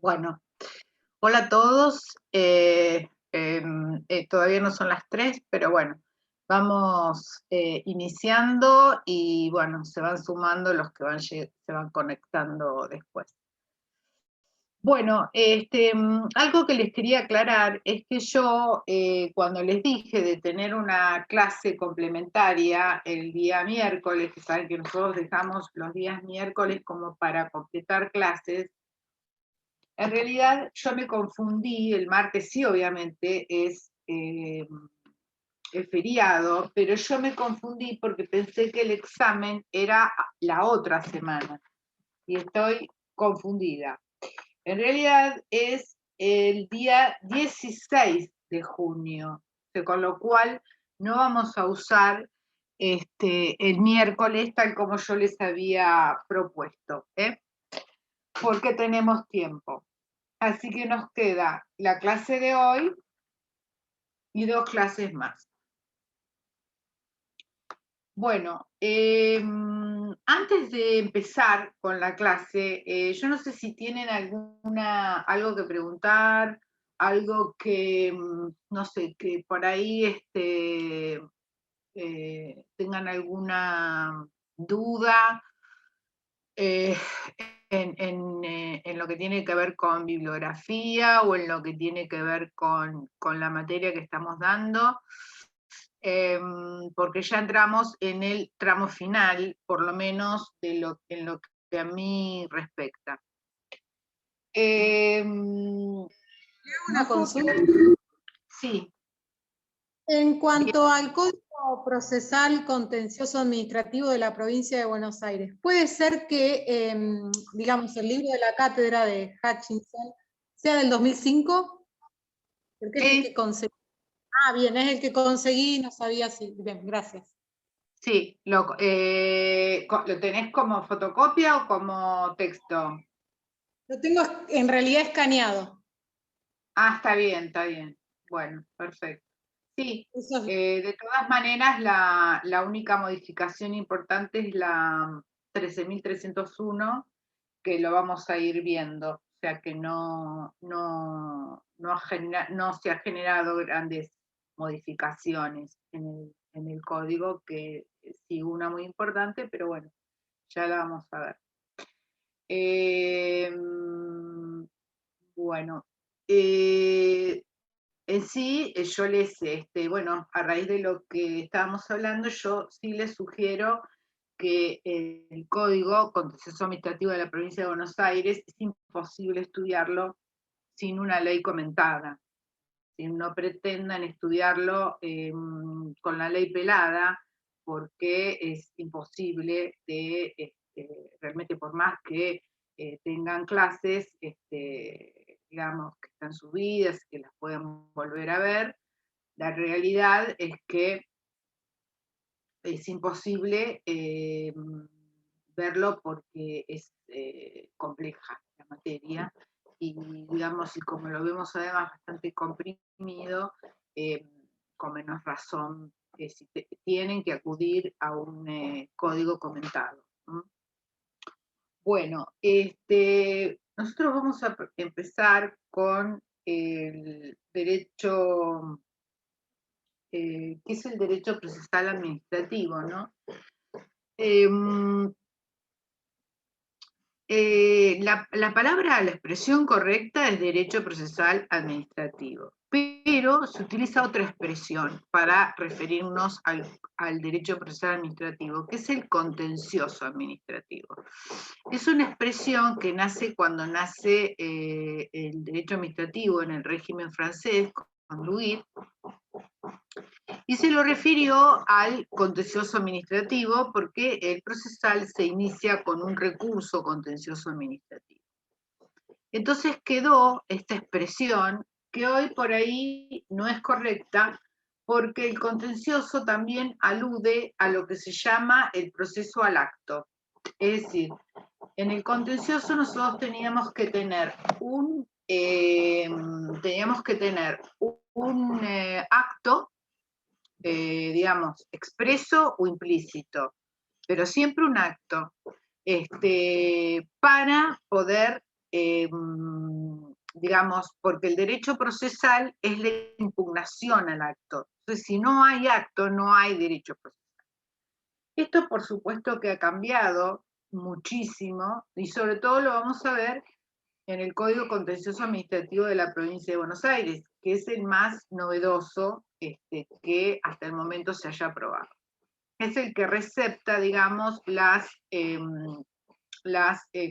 Bueno, hola a todos. Todavía no son las 3, pero bueno, vamos iniciando y bueno, se van sumando los que se van conectando después. Bueno, algo que les quería aclarar es que yo, cuando les dije de tener una clase complementaria el día miércoles, que saben que nosotros dejamos los días miércoles como para completar clases. En realidad yo me confundí, el martes sí obviamente es el feriado, pero yo me confundí porque pensé que el examen era la otra semana y estoy confundida. En realidad es el día 16 de junio, con lo cual no vamos a usar el miércoles tal como yo les había propuesto, porque tenemos tiempo. Así que nos queda la clase de hoy y 2 clases más. Bueno, antes de empezar con la clase, yo no sé si tienen algo que preguntar, algo que, no sé, que por ahí tengan alguna duda. Eh, en lo que tiene que ver con bibliografía o en lo que tiene que ver con la materia que estamos dando, porque ya entramos en el tramo final, por lo menos en lo que a mí respecta. Una consulta. Sí. En cuanto al Código Procesal Contencioso Administrativo de la Provincia de Buenos Aires, ¿puede ser que, digamos, el libro de la cátedra de Hutchinson sea del 2005? Porque es el que conseguí. Ah, bien, es el que conseguí, no sabía si. Bien, gracias. Sí, ¿lo tenés como fotocopia o como texto? Lo tengo en realidad escaneado. Ah, está bien. Bueno, perfecto. Sí, de todas maneras la única modificación importante es la 13.301, que lo vamos a ir viendo, o sea que no se ha generado grandes modificaciones en el código, que sí una muy importante, pero bueno, ya la vamos a ver. Bueno, en sí, yo bueno, a raíz de lo que estábamos hablando, yo sí les sugiero que el Código Contencioso Administrativo de la Provincia de Buenos Aires es imposible estudiarlo sin una ley comentada. Si no pretendan estudiarlo con la ley pelada, porque es imposible realmente por más que tengan clases, digamos, que están subidas, que las puedan volver a ver, la realidad es que es imposible verlo porque es compleja la materia y, digamos, y como lo vemos además bastante comprimido, con menos razón si tienen que acudir a un código comentado. Bueno, nosotros vamos a empezar con el derecho, que es el derecho procesal administrativo, ¿no? La palabra, la expresión correcta es derecho procesal administrativo, pero se utiliza otra expresión para referirnos al derecho procesal administrativo, que es el contencioso administrativo. Es una expresión que nace cuando nace el derecho administrativo en el régimen francés, con Louis, y se lo refirió al contencioso administrativo porque el procesal se inicia con un recurso contencioso administrativo. Entonces quedó esta expresión que hoy por ahí no es correcta porque el contencioso también alude a lo que se llama el proceso al acto. Es decir, en el contencioso nosotros teníamos que tener un acto, digamos, expreso o implícito, pero siempre un acto, para poder digamos, porque el derecho procesal es la impugnación al acto. Entonces, si no hay acto, no hay derecho procesal. Esto, por supuesto, que ha cambiado muchísimo, y sobre todo lo vamos a ver en el Código Contencioso Administrativo de la Provincia de Buenos Aires, que es el más novedoso que hasta el momento se haya aprobado. Es el que recepta, digamos, las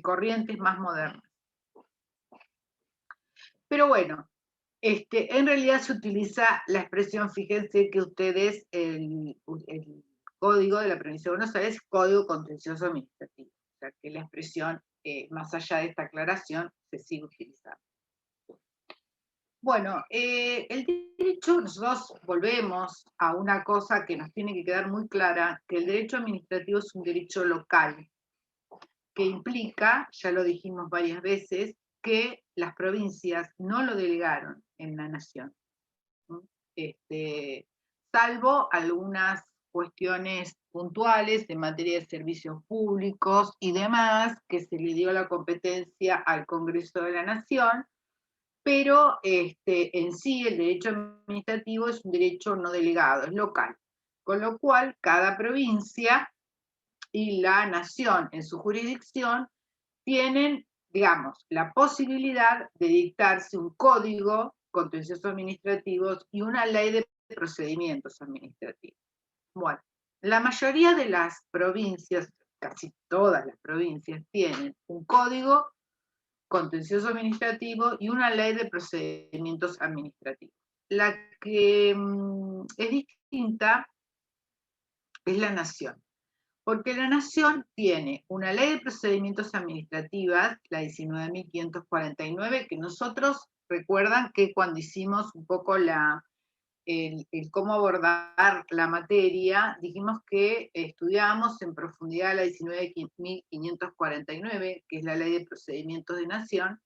corrientes más modernas. Pero bueno, en realidad se utiliza la expresión, fíjense que ustedes, el Código de la Provincia de Buenos Aires es Código Contencioso Administrativo, o sea que la expresión, más allá de esta aclaración, se sigue utilizando. Bueno, el derecho, nosotros volvemos a una cosa que nos tiene que quedar muy clara, que el derecho administrativo es un derecho local, que implica, ya lo dijimos varias veces, que las provincias no lo delegaron en la nación, ¿no? Salvo algunas cuestiones puntuales en materia de servicios públicos y demás, que se le dio la competencia al Congreso de la Nación, pero en sí el derecho administrativo es un derecho no delegado, es local, con lo cual cada provincia y la nación en su jurisdicción tienen, digamos, la posibilidad de dictarse un código contencioso administrativo y una ley de procedimientos administrativos. Bueno, la mayoría de las provincias, casi todas las provincias, tienen un código contencioso administrativo y una ley de procedimientos administrativos. La que es distinta es la nación, porque la nación tiene una ley de procedimientos administrativos, la 19.549, que nosotros recuerdan que cuando hicimos un poco el cómo abordar la materia, dijimos que estudiábamos en profundidad la 19.549, que es la Ley de Procedimientos de Nación,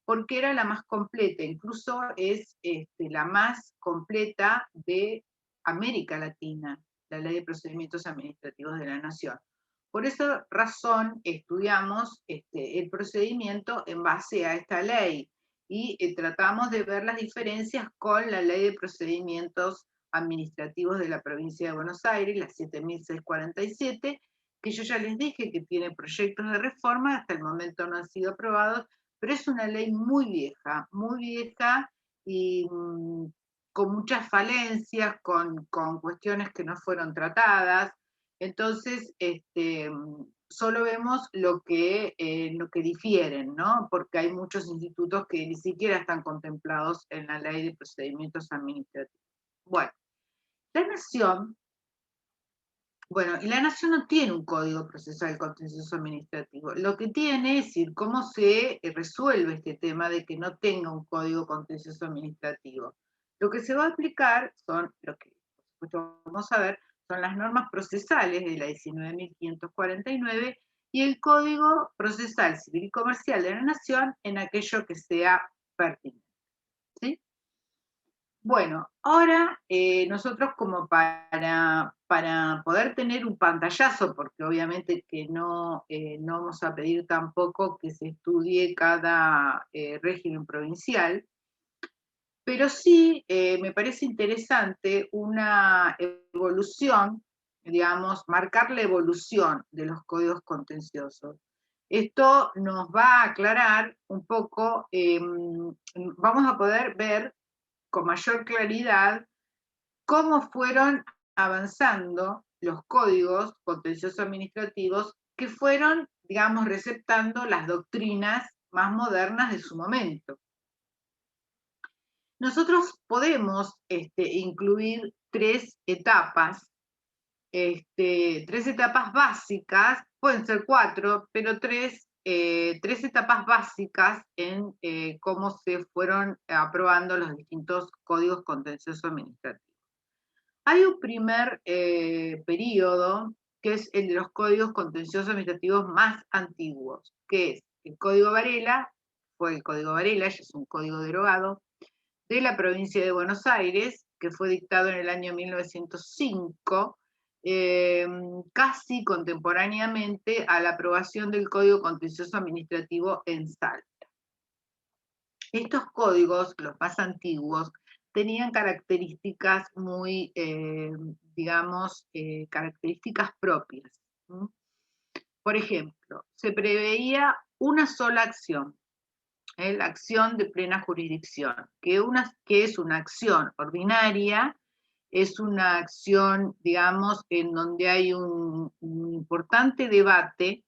porque era la más completa, incluso es la más completa de América Latina, la Ley de Procedimientos Administrativos de la Nación. Por esa razón estudiamos el procedimiento en base a esta ley, y tratamos de ver las diferencias con la Ley de Procedimientos Administrativos de la Provincia de Buenos Aires, la 7.647, que yo ya les dije que tiene proyectos de reforma, hasta el momento no han sido aprobados, pero es una ley muy vieja y con muchas falencias, con cuestiones que no fueron tratadas. Entonces, solo vemos lo que difieren, ¿no? Porque hay muchos institutos que ni siquiera están contemplados en la Ley de Procedimientos Administrativos. Bueno, la Nación no tiene un código procesal contencioso administrativo. Lo que tiene es decir cómo se resuelve este tema de que no tenga un código contencioso administrativo. Lo que se va a aplicar son, lo que por supuesto vamos a ver, son las normas procesales de la 19.549 y el Código Procesal Civil y Comercial de la Nación en aquello que sea pertinente. ¿Sí? Bueno, ahora nosotros como para poder tener un pantallazo, porque obviamente que no vamos a pedir tampoco que se estudie cada régimen provincial, pero sí me parece interesante una evolución, digamos, marcar la evolución de los códigos contenciosos. Esto nos va a aclarar un poco, vamos a poder ver con mayor claridad cómo fueron avanzando los códigos contenciosos administrativos que fueron, digamos, receptando las doctrinas más modernas de su momento. Nosotros podemos incluir tres etapas básicas, pueden ser cuatro, pero tres etapas básicas en cómo se fueron aprobando los distintos códigos contenciosos administrativos. Hay un primer periodo, que es el de los códigos contenciosos administrativos más antiguos, que es el Código Varela, fue el Código Varela, ya es un código derogado, de la provincia de Buenos Aires, que fue dictado en el año 1905, casi contemporáneamente a la aprobación del Código Contencioso Administrativo en Salta. Estos códigos, los más antiguos, tenían características muy, digamos, características propias. Por ejemplo, se preveía una sola acción, la acción de plena jurisdicción, que es una acción ordinaria, es una acción, digamos, en donde hay un importante debate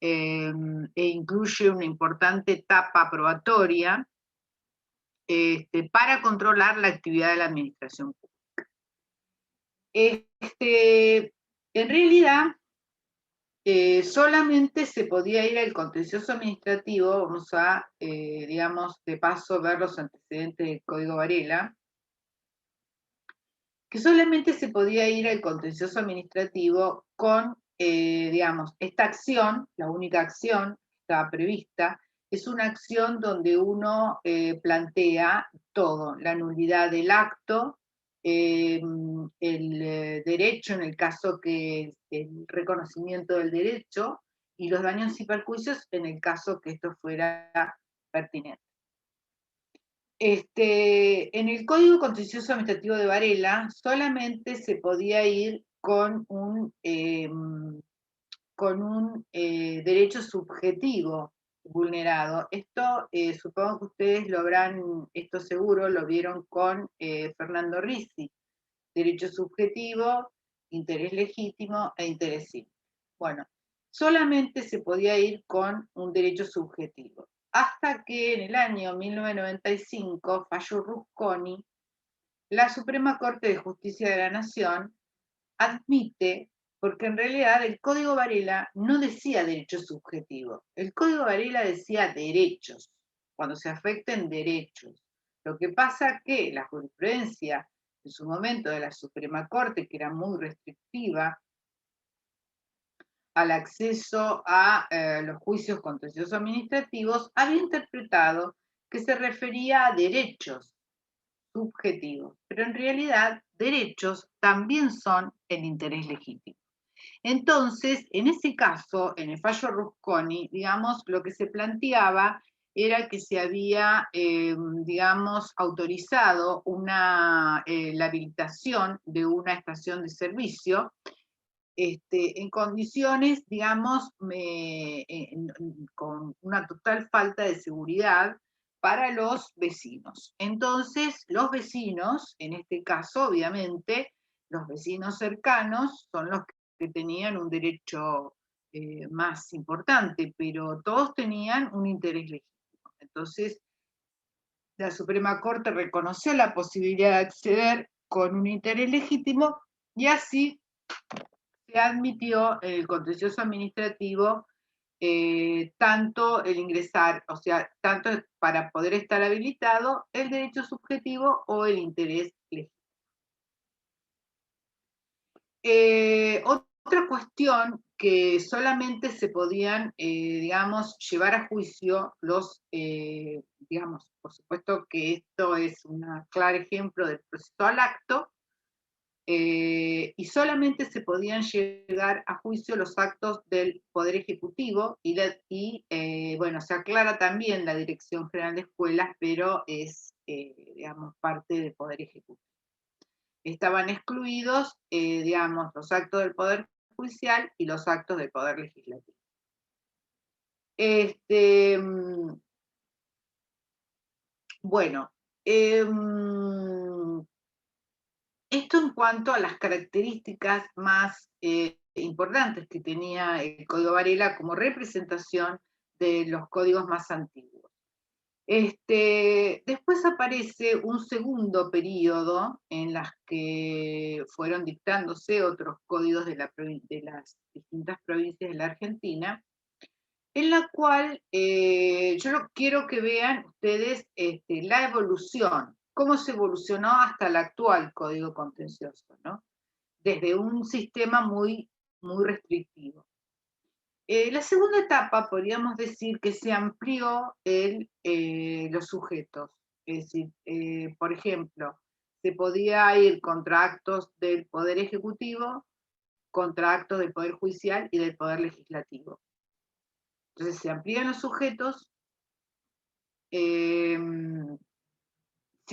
e incluye una importante etapa probatoria para controlar la actividad de la administración pública. En realidad, solamente se podía ir al contencioso administrativo, vamos a, digamos, de paso ver los antecedentes del Código Varela, que solamente se podía ir al contencioso administrativo con, digamos, esta acción, la única acción que estaba prevista, es una acción donde uno plantea todo, la nulidad del acto, el derecho en el caso que el reconocimiento del derecho y los daños y perjuicios en el caso que esto fuera pertinente. En el Código Contencioso Administrativo de Varela solamente se podía ir con un derecho subjetivo vulnerado. Esto supongo que ustedes lo habrán, esto seguro, lo vieron con Fernando Ricci. Derecho subjetivo, interés legítimo e interés simple. Bueno, solamente se podía ir con un derecho subjetivo. Hasta que en el año 1995, fallo Rusconi, la Suprema Corte de Justicia de la Nación admite, porque en realidad el Código Varela no decía derecho subjetivo, el Código Varela decía derechos, cuando se afecten derechos. Lo que pasa que la jurisprudencia en su momento de la Suprema Corte, que era muy restrictiva al acceso a los juicios contenciosos administrativos, había interpretado que se refería a derechos subjetivos, pero en realidad derechos también son el interés legítimo. Entonces, en ese caso, en el fallo Rusconi, digamos, lo que se planteaba era que se había, digamos, autorizado la habilitación de una estación de servicio en condiciones, digamos, con una total falta de seguridad para los vecinos. Entonces, los vecinos, en este caso, obviamente, los vecinos cercanos son los que tenían un derecho más importante, pero todos tenían un interés legítimo. Entonces, la Suprema Corte reconoció la posibilidad de acceder con un interés legítimo y así se admitió en el contencioso administrativo tanto el ingresar, o sea, tanto para poder estar habilitado el derecho subjetivo o el interés legítimo. Otra cuestión que solamente se podían, digamos, llevar a juicio los, digamos, por supuesto que esto es un claro ejemplo del proceso al acto, y solamente se podían llegar a juicio los actos del Poder Ejecutivo y bueno, se aclara también la Dirección General de Escuelas, pero es, digamos, parte del Poder Ejecutivo. Estaban excluidos, digamos, los actos del Poder Judicial y los actos del Poder Legislativo. Bueno, esto en cuanto a las características más importantes que tenía el Código Varela como representación de los códigos más antiguos. Después aparece un segundo periodo en las que fueron dictándose otros códigos de las distintas provincias de la Argentina, en la cual yo quiero que vean ustedes la evolución, cómo se evolucionó hasta el actual Código Contencioso, ¿no? Desde un sistema muy, muy restrictivo. La segunda etapa, podríamos decir que se amplió los sujetos. Es decir, por ejemplo, se podía ir contra actos del Poder Ejecutivo, contra actos del Poder Judicial y del Poder Legislativo. Entonces se amplían los sujetos se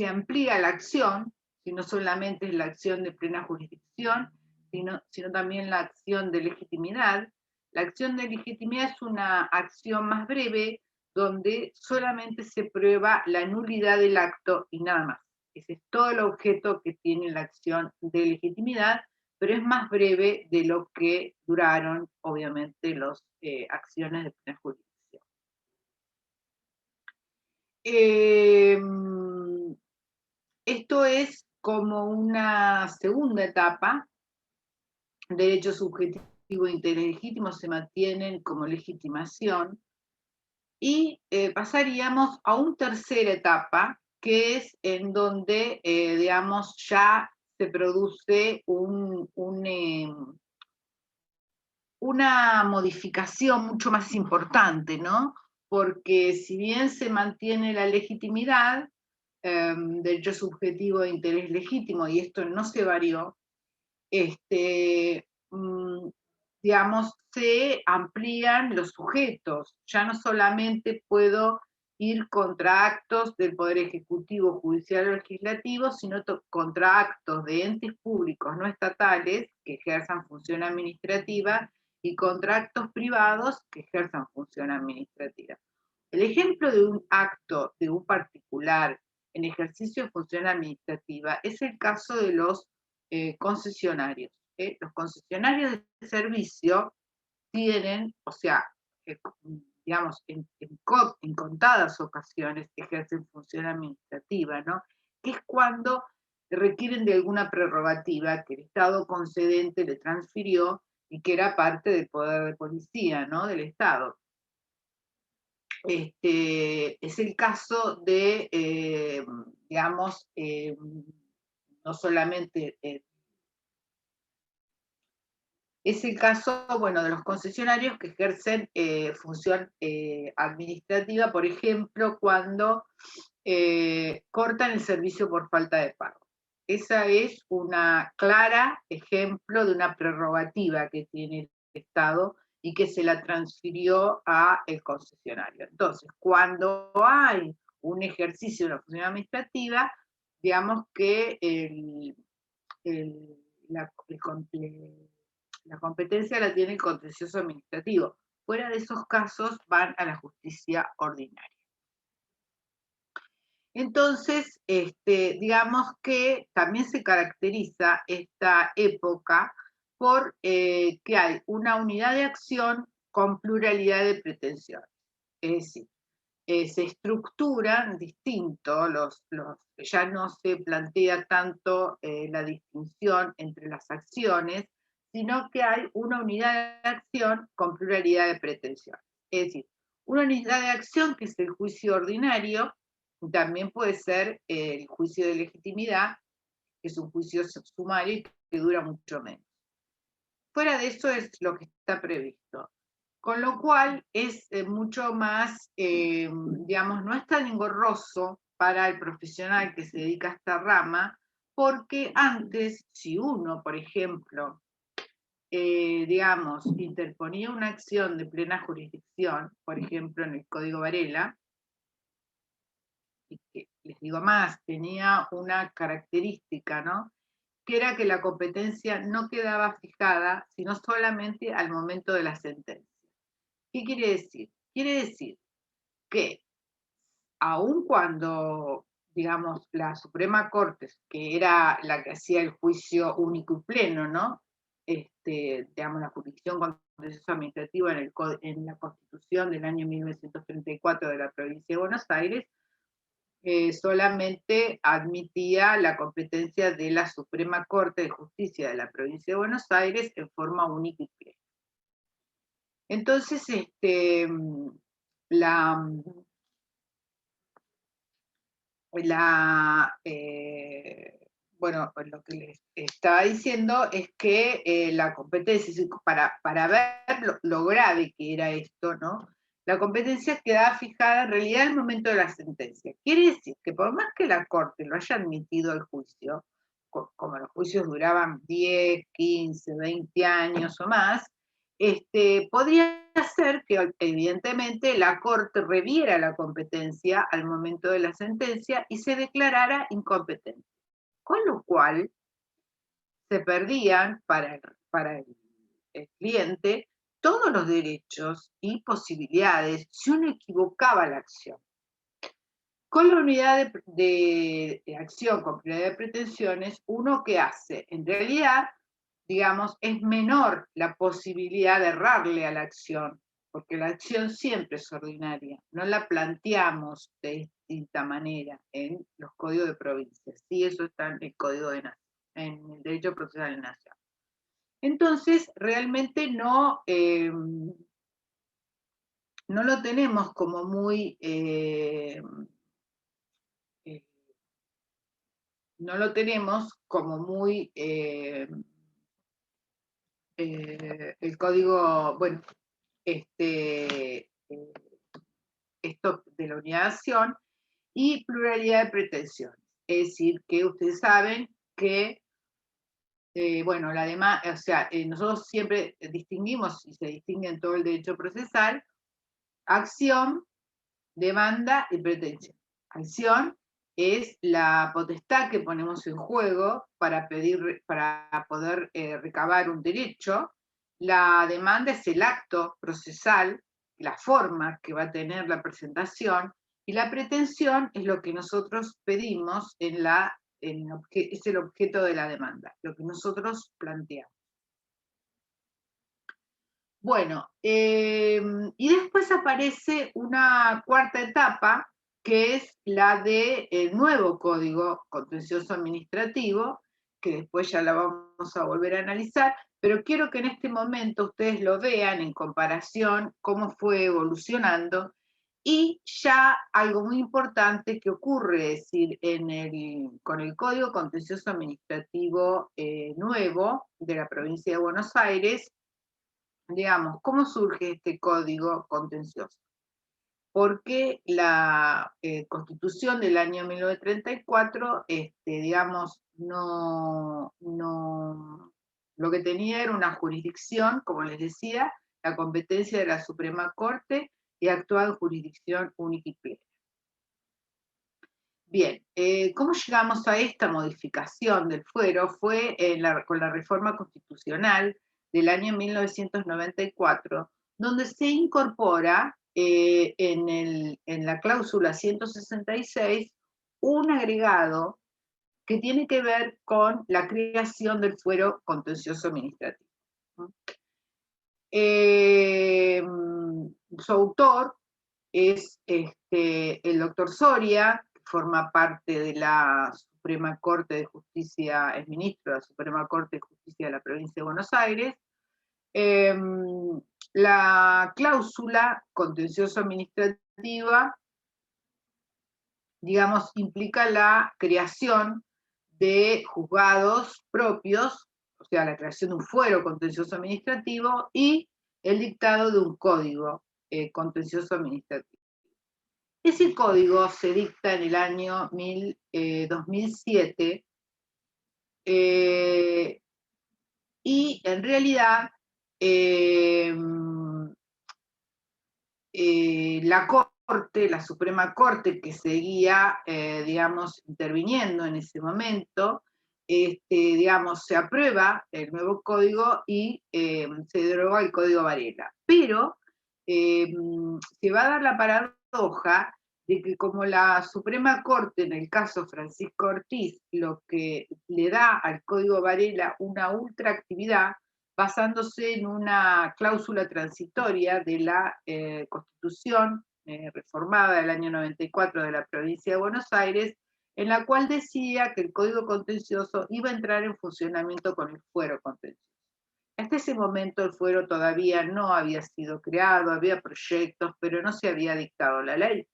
amplía la acción, si no solamente es la acción de plena jurisdicción, sino también la acción de legitimidad. La acción de legitimidad es una acción más breve, donde solamente se prueba la nulidad del acto y nada más. Ese es todo el objeto que tiene la acción de legitimidad, pero es más breve de lo que duraron, obviamente, las acciones de plena jurisdicción. Esto es como una segunda etapa. Derecho subjetivo e interés legítimo se mantienen como legitimación. Y pasaríamos a una tercera etapa, que es en donde, digamos, ya se produce una modificación mucho más importante, ¿no? Porque si bien se mantiene la legitimidad, derecho subjetivo de interés legítimo, y esto no se varió, digamos, se amplían los sujetos. Ya no solamente puedo ir contra actos del Poder Ejecutivo, Judicial o Legislativo, sino contra actos de entes públicos no estatales que ejerzan función administrativa y contra actos privados que ejerzan función administrativa. El ejemplo de un acto de un particular en ejercicio de función administrativa es el caso de los concesionarios. Los concesionarios de servicio tienen, o sea, digamos, en contadas ocasiones ejercen función administrativa, ¿no? Que es cuando requieren de alguna prerrogativa que el Estado concedente le transfirió y que era parte del poder de policía, ¿no? Del Estado. Es el caso de, digamos, no solamente, es el caso, bueno, de los concesionarios que ejercen función administrativa, por ejemplo, cuando cortan el servicio por falta de pago. Esa es una clara ejemplo de una prerrogativa que tiene el Estado y que se la transfirió al concesionario. Entonces, cuando hay un ejercicio de una función administrativa, digamos que la competencia la tiene el contencioso administrativo. Fuera de esos casos van a la justicia ordinaria. Entonces, digamos que también se caracteriza esta época por que hay una unidad de acción con pluralidad de pretensiones. Es decir, se estructuran distinto, ya no se plantea tanto la distinción entre las acciones, sino que hay una unidad de acción con pluralidad de pretensiones. Es decir, una unidad de acción que es el juicio ordinario, también puede ser el juicio de legitimidad, que es un juicio sumario y que dura mucho menos. Fuera de eso es lo que está previsto. Con lo cual es mucho más, digamos, no es tan engorroso para el profesional que se dedica a esta rama, porque antes, si uno, por ejemplo, digamos, interponía una acción de plena jurisdicción, por ejemplo, en el Código Varela, y que, les digo más, tenía una característica, ¿no? Que era que la competencia no quedaba fijada, sino solamente al momento de la sentencia. ¿Qué quiere decir? Quiere decir que aun cuando, digamos, la Suprema Corte, que era la que hacía el juicio único y pleno, ¿no? Digamos, la jurisdicción contencioso administrativa en la Constitución del año 1934 de la provincia de Buenos Aires, solamente admitía la competencia de la Suprema Corte de Justicia de la provincia de Buenos Aires en forma única y plena. Entonces, bueno, lo que les estaba diciendo es que la competencia, para ver lo grave que era esto, ¿no? La competencia quedaba fijada en realidad al momento de la sentencia. Quiere decir que por más que la Corte lo haya admitido al juicio, como los juicios duraban 10, 15, 20 años o más, podría ser que evidentemente la Corte reviera la competencia al momento de la sentencia y se declarara incompetente. Con lo cual se perdían para el cliente todos los derechos y posibilidades si uno equivocaba la acción. Con la unidad de acción con prioridad de pretensiones, ¿uno qué hace? En realidad, digamos, es menor la posibilidad de errarle a la acción, porque la acción siempre es ordinaria, no la planteamos de distinta manera en los códigos de provincias. Sí, eso está en el Código de Nación, en el Derecho Procesal de Nación. Entonces, realmente no lo tenemos como muy... no lo tenemos como muy el código, bueno, esto de la unidad de acción y pluralidad de pretensiones. Es decir, que ustedes saben que, bueno, la demanda, o sea, nosotros siempre distinguimos, y se distingue en todo el derecho procesal, acción, demanda y pretensión. Acción es la potestad que ponemos en juego para poder recabar un derecho. La demanda es el acto procesal, la forma que va a tener la presentación, y la pretensión es lo que nosotros pedimos es el objeto de la demanda, lo que nosotros planteamos. Bueno, y después aparece una cuarta etapa, que es la del nuevo Código Contencioso Administrativo, que después ya la vamos a volver a analizar, pero quiero que en este momento ustedes lo vean en comparación, cómo fue evolucionando, y ya algo muy importante que ocurre, es decir, con el Código Contencioso Administrativo nuevo de la provincia de Buenos Aires. Digamos, ¿cómo surge este código contencioso? Porque la Constitución del año 1934, digamos, lo que tenía era una jurisdicción, como les decía, la competencia de la Suprema Corte y actuaba en jurisdicción única y plena. Bien, ¿cómo llegamos a esta modificación del fuero? Fue con la reforma constitucional del año 1994, donde se incorpora en la cláusula 166 un agregado que tiene que ver con la creación del fuero contencioso administrativo. Su autor es el doctor Soria, que forma parte de la Suprema Corte de Justicia, es ministro de la Suprema Corte de Justicia de la provincia de Buenos Aires. La cláusula contencioso administrativa, digamos, implica la creación de juzgados propios, o sea, la creación de un fuero contencioso administrativo y el dictado de un código contencioso administrativo. Ese código se dicta en el año 2007 y en realidad la Suprema Corte que seguía, digamos, interviniendo en ese momento, digamos, se aprueba el nuevo código y se deroga el Código Varela. Pero se va a dar la paradoja de que como la Suprema Corte, en el caso Francisco Ortiz, lo que le da al Código Varela una ultraactividad, basándose en una cláusula transitoria de la Constitución reformada del año 94 de la provincia de Buenos Aires, en la cual decía que el Código Contencioso iba a entrar en funcionamiento con el fuero contencioso. Hasta ese momento el fuero todavía no había sido creado, había proyectos, pero no se había dictado la ley,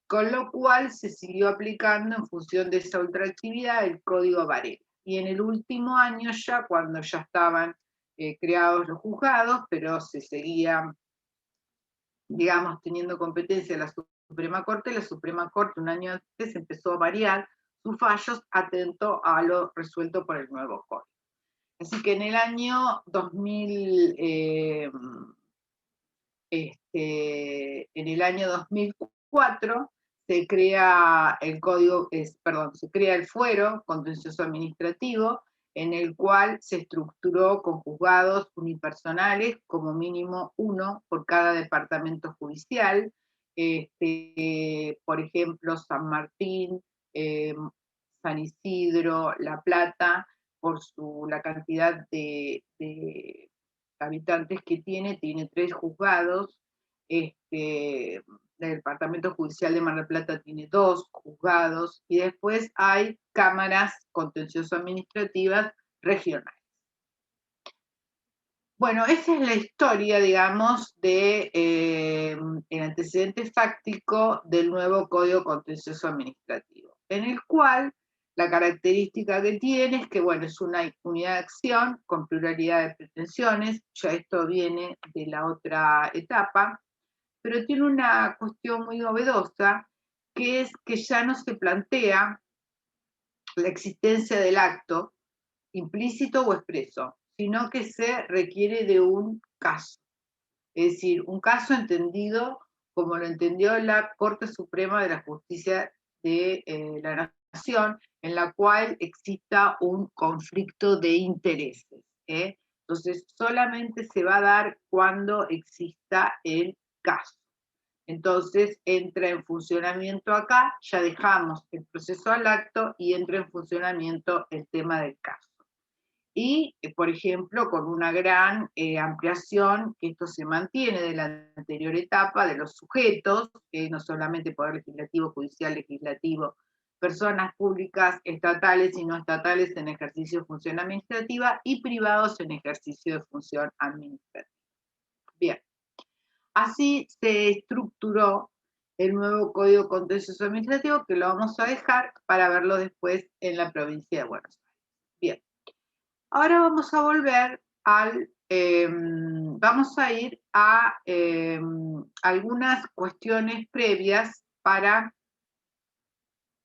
con lo cual se siguió aplicando en función de esa ultraactividad el Código Varela. Y en el último año ya, cuando ya estaban creados los juzgados, pero se seguía, digamos, teniendo competencia la Suprema Corte un año antes empezó a variar sus fallos atento a lo resuelto por el nuevo código. Así que en el año 2000, en el año 2004 se crea se crea el Fuero Contencioso Administrativo, en el cual se estructuró con juzgados unipersonales, como mínimo uno por cada departamento judicial. Por ejemplo, San Martín, San Isidro, La Plata, por la cantidad de habitantes que tiene 3 juzgados. El Departamento Judicial de Mar del Plata tiene 2 juzgados, y después hay cámaras contencioso-administrativas regionales. Bueno, esa es la historia, digamos, el antecedente fáctico del nuevo Código Contencioso Administrativo, en el cual la característica que tiene es que, bueno, es una unidad de acción con pluralidad de pretensiones. Ya esto viene de la otra etapa, pero tiene una cuestión muy novedosa, que es que ya no se plantea la existencia del acto, implícito o expreso, sino que se requiere de un caso. Es decir, un caso entendido como lo entendió la Corte Suprema de la Justicia de la Nación, en la cual exista un conflicto de intereses. Entonces, solamente se va a dar cuando exista el caso. Entonces, entra en funcionamiento acá, ya dejamos el proceso al acto y entra en funcionamiento el tema del caso. Y, por ejemplo, con una gran ampliación, que esto se mantiene de la anterior etapa, de los sujetos, no solamente Poder Legislativo, Judicial, Legislativo, personas públicas, estatales y no estatales en ejercicio de función administrativa, y privados en ejercicio de función administrativa. Bien, así se estructuró el nuevo Código Contencioso Administrativo, que lo vamos a dejar para verlo después en la provincia de Buenos Aires. Bien. Ahora vamos a volver vamos a ir a algunas cuestiones previas para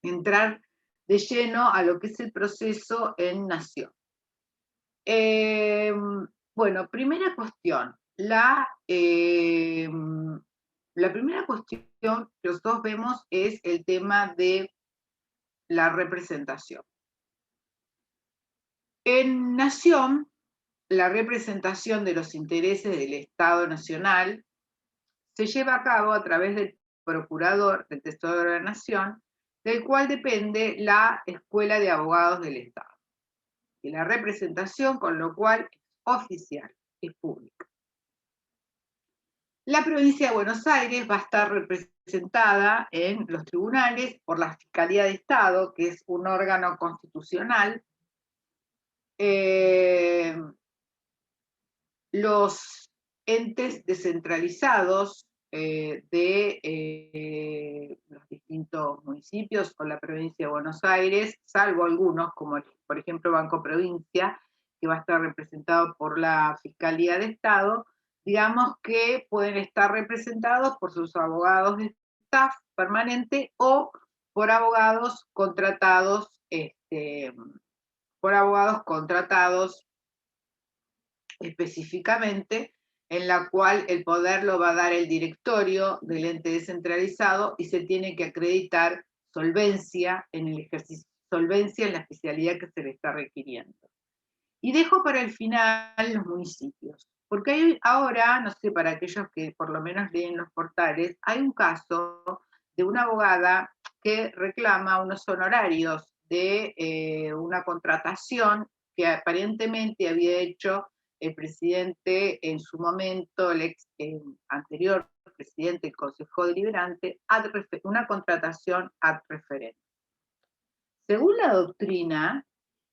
entrar de lleno a lo que es el proceso en Nación. Bueno, primera cuestión. La primera cuestión que nosotros vemos es el tema de la representación. En Nación, la representación de los intereses del Estado Nacional se lleva a cabo a través del Procurador del Tesoro de la Nación, del cual depende la Escuela de Abogados del Estado. Y la representación, con lo cual, es oficial, es pública. La provincia de Buenos Aires va a estar representada en los tribunales por la Fiscalía de Estado, que es un órgano constitucional. Los entes descentralizados de los distintos municipios o la provincia de Buenos Aires, salvo algunos, como por ejemplo Banco Provincia, que va a estar representado por la Fiscalía de Estado, digamos que pueden estar representados por sus abogados de staff permanente o por abogados contratados, específicamente, en la cual el poder lo va a dar el directorio del ente descentralizado y se tiene que acreditar solvencia en el ejercicio, solvencia en la especialidad que se le está requiriendo. Y dejo para el final los municipios, porque hay ahora, no sé, para aquellos que por lo menos leen los portales, hay un caso de una abogada que reclama unos honorarios de una contratación que aparentemente había hecho el presidente en su momento, el anterior presidente del Consejo Deliberante, una contratación ad referendum. Según la doctrina,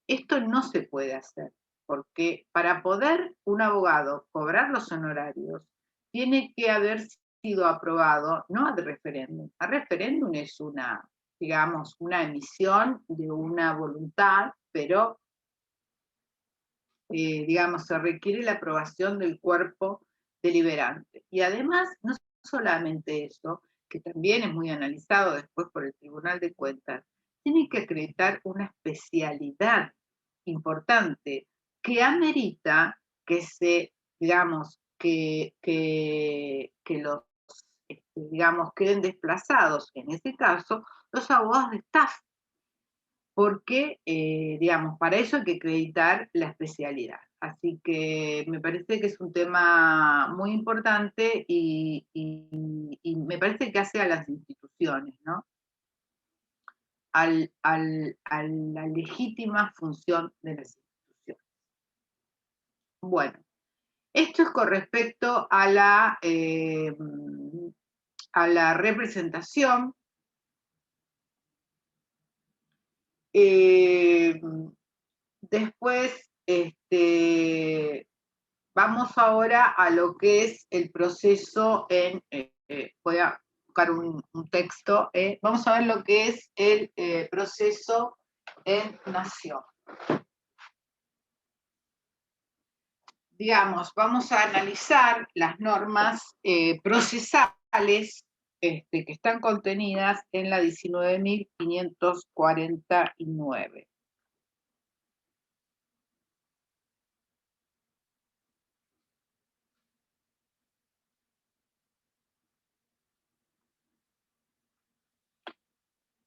esto no se puede hacer, porque para poder un abogado cobrar los honorarios, tiene que haber sido aprobado, no ad referéndum. Ad referéndum es una, digamos, una emisión de una voluntad, pero, digamos, se requiere la aprobación del cuerpo deliberante. Y además, no solamente eso, que también es muy analizado después por el Tribunal de Cuentas, tiene que acreditar una especialidad importante, que amerita que se, digamos, que los, digamos, queden desplazados, en este caso, los abogados de staff, porque, digamos, para eso hay que acreditar la especialidad. Así que me parece que es un tema muy importante y me parece que hace a las instituciones, ¿no? A la legítima función de las instituciones. Bueno, esto es con respecto a la representación. Después, vamos ahora a lo que es el proceso en, voy a buscar un texto, vamos a ver lo que es el proceso en nación. Digamos, vamos a analizar las normas procesales que están contenidas en la 19.549.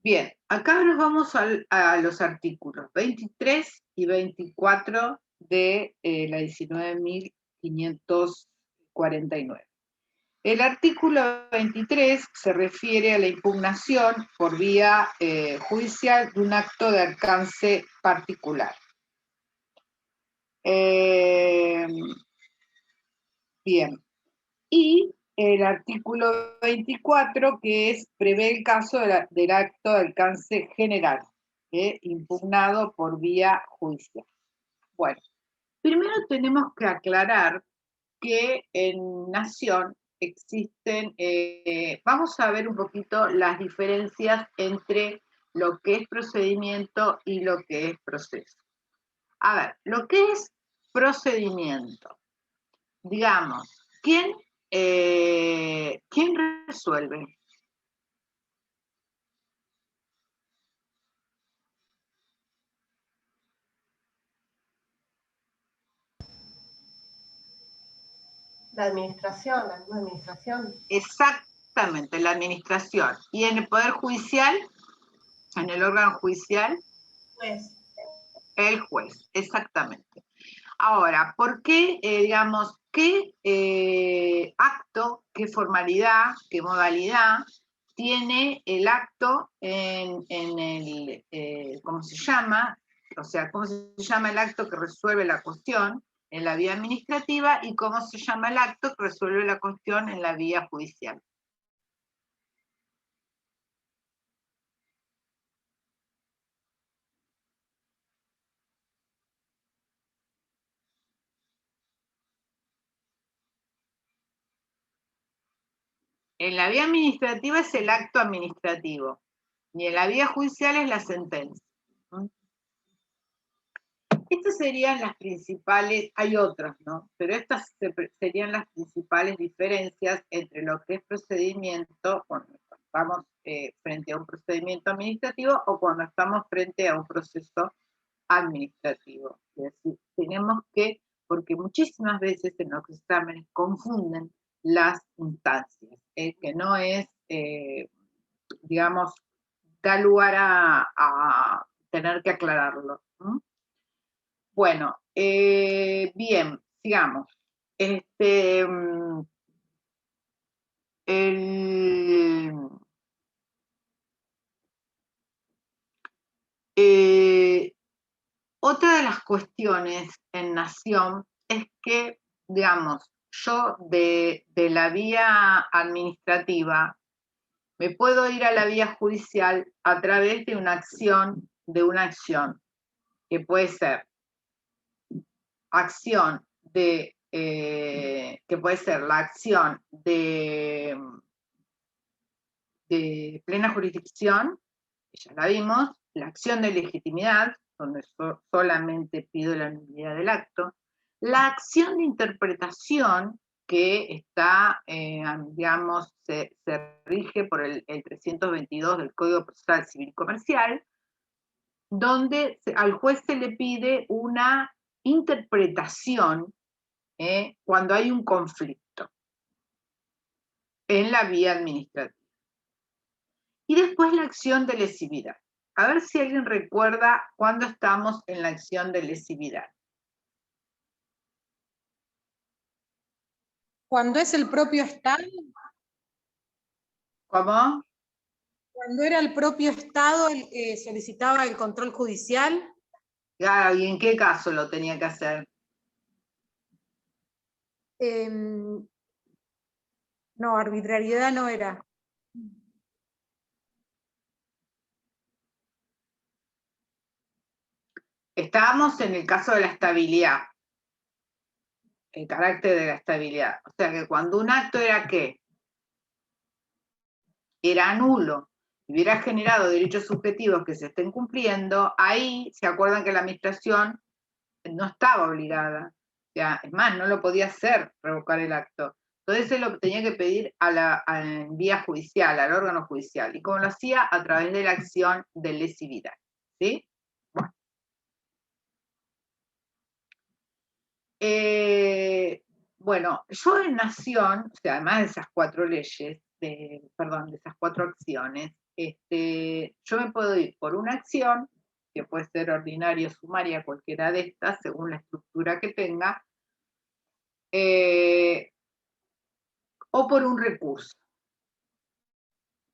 Bien, acá nos vamos a los artículos 23 y 24 de la 19.549. El artículo 23 se refiere a la impugnación por vía judicial de un acto de alcance particular. Bien, y el artículo 24, que prevé el caso del acto de alcance general, impugnado por vía judicial. Bueno, primero tenemos que aclarar que en Nación existen, vamos a ver un poquito las diferencias entre lo que es procedimiento y lo que es proceso. A ver, lo que es procedimiento, digamos, ¿quién resuelve? La administración, la misma administración. Exactamente, la administración. ¿Y en el Poder Judicial? ¿En el órgano judicial? Juez. El juez, exactamente. Ahora, ¿por qué, digamos, qué acto, qué formalidad, qué modalidad tiene el acto en el, ¿cómo se llama? O sea, ¿cómo se llama el acto que resuelve la cuestión en la vía administrativa y cómo se llama el acto que resuelve la cuestión en la vía judicial? En la vía administrativa es el acto administrativo y en la vía judicial es la sentencia. Estas serían las principales, hay otras, ¿no? Pero estas serían las principales diferencias entre lo que es procedimiento, cuando estamos frente a un procedimiento administrativo o cuando estamos frente a un proceso administrativo. Es decir, tenemos que, porque muchísimas veces en los exámenes confunden las instancias, que no es, digamos, da lugar a tener que aclararlo. Bueno, bien, sigamos. Otra de las cuestiones en Nación es que, digamos, yo de la vía administrativa me puedo ir a la vía judicial a través de una acción, que puede ser acción que puede ser la acción de plena jurisdicción, que ya la vimos, la acción de legitimidad, donde solamente pido la nulidad del acto, la acción de interpretación, que está, digamos, se rige por el 322 del Código Procesal Civil y Comercial, donde al juez se le pide una interpretación cuando hay un conflicto en la vía administrativa. Y después la acción de lesividad. A ver si alguien recuerda cuándo estamos en la acción de lesividad. Cuando es el propio Estado. ¿Cómo? Cuando era el propio Estado el que solicitaba el control judicial. ¿Y en qué caso lo tenía que hacer? No, arbitrariedad no era. Estábamos en el caso de la estabilidad, el carácter de la estabilidad. O sea que cuando un acto era ¿qué? Era nulo, y hubiera generado derechos subjetivos que se estén cumpliendo, ahí se acuerdan que la administración no estaba obligada. O sea, es más, no lo podía hacer, revocar el acto. Entonces él lo tenía que pedir en vía judicial, al órgano judicial. ¿Y cómo lo hacía? A través de la acción de lesividad. ¿Sí? Bueno, yo en Nación, o sea, además de esas 4 leyes, de esas 4 acciones, yo me puedo ir por una acción, que puede ser ordinaria o sumaria, cualquiera de estas, según la estructura que tenga, o por un recurso.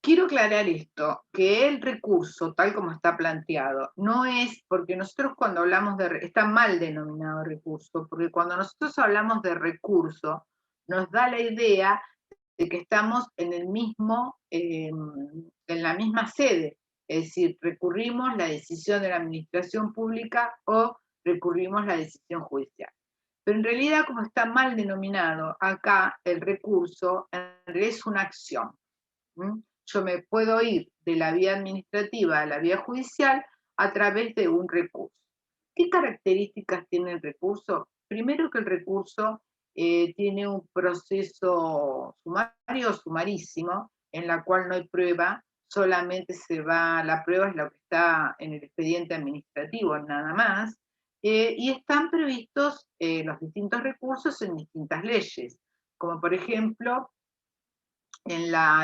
Quiero aclarar esto, que el recurso, tal como está planteado, no es, porque nosotros cuando hablamos está mal denominado recurso, porque cuando nosotros hablamos de recurso, nos da la idea de que estamos en el mismo, en la misma sede, es decir, recurrimos la decisión de la administración pública o recurrimos la decisión judicial. Pero en realidad, como está mal denominado, acá el recurso en realidad es una acción. Yo me puedo ir de la vía administrativa a la vía judicial a través de un recurso. ¿Qué características tiene el recurso? Primero que el recurso tiene un proceso sumario o sumarísimo, en la cual no hay prueba, solamente la prueba es lo que está en el expediente administrativo, nada más, y están previstos los distintos recursos en distintas leyes, como por ejemplo en la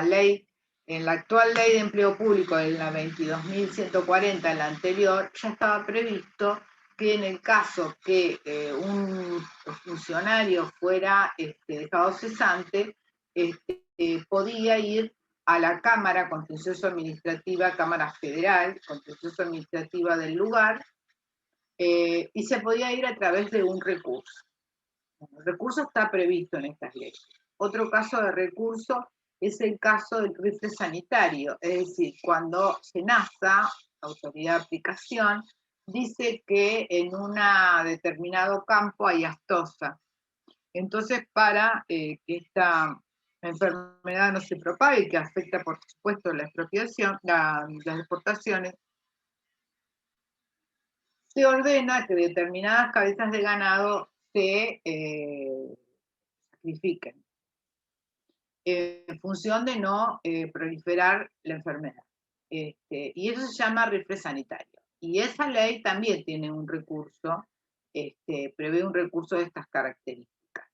actual ley de empleo público, en la 22.140, la anterior, ya estaba previsto que en el caso que un funcionario fuera dejado cesante, podía ir a la Cámara Contencioso Administrativa, Cámara Federal, Contencioso Administrativa del lugar, y se podía ir a través de un recurso. El recurso está previsto en estas leyes. Otro caso de recurso es el caso del rifle sanitario, es decir, cuando SENASA, autoridad de aplicación, dice que en un determinado campo hay aftosa. Entonces, para que esta enfermedad no se propague, que afecta, por supuesto, la expropiación, las exportaciones, se ordena que determinadas cabezas de ganado se sacrifiquen en función de no proliferar la enfermedad. Y eso se llama rifle sanitario. Y esa ley también tiene un recurso, prevé un recurso de estas características.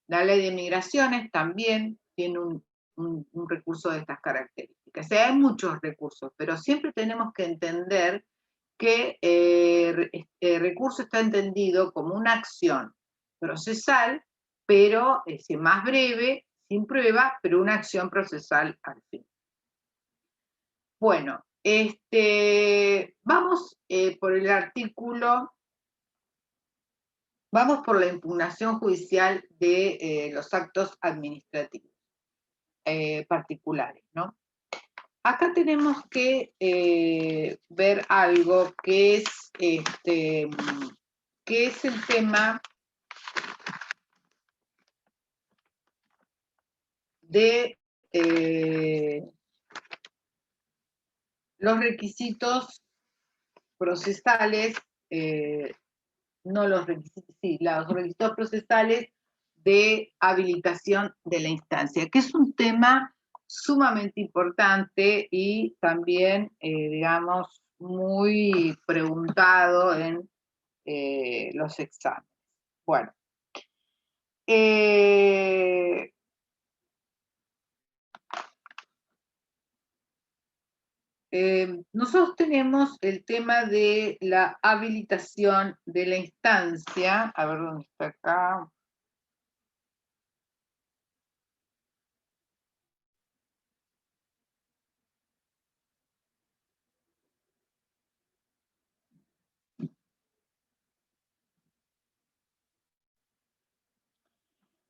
La ley de migraciones también tiene un recurso de estas características. O sea, hay muchos recursos, pero siempre tenemos que entender que el recurso está entendido como una acción procesal, pero más breve, sin prueba, pero una acción procesal al fin. Bueno, vamos por el artículo, vamos por la impugnación judicial de los actos administrativos particulares, ¿no? Acá tenemos que ver algo que es el tema de los requisitos procesales, no los requisitos, sí, los requisitos procesales de habilitación de la instancia, que es un tema sumamente importante y también, digamos, muy preguntado en los exámenes. Bueno. Nosotros tenemos el tema de la habilitación de la instancia. A ver dónde está acá.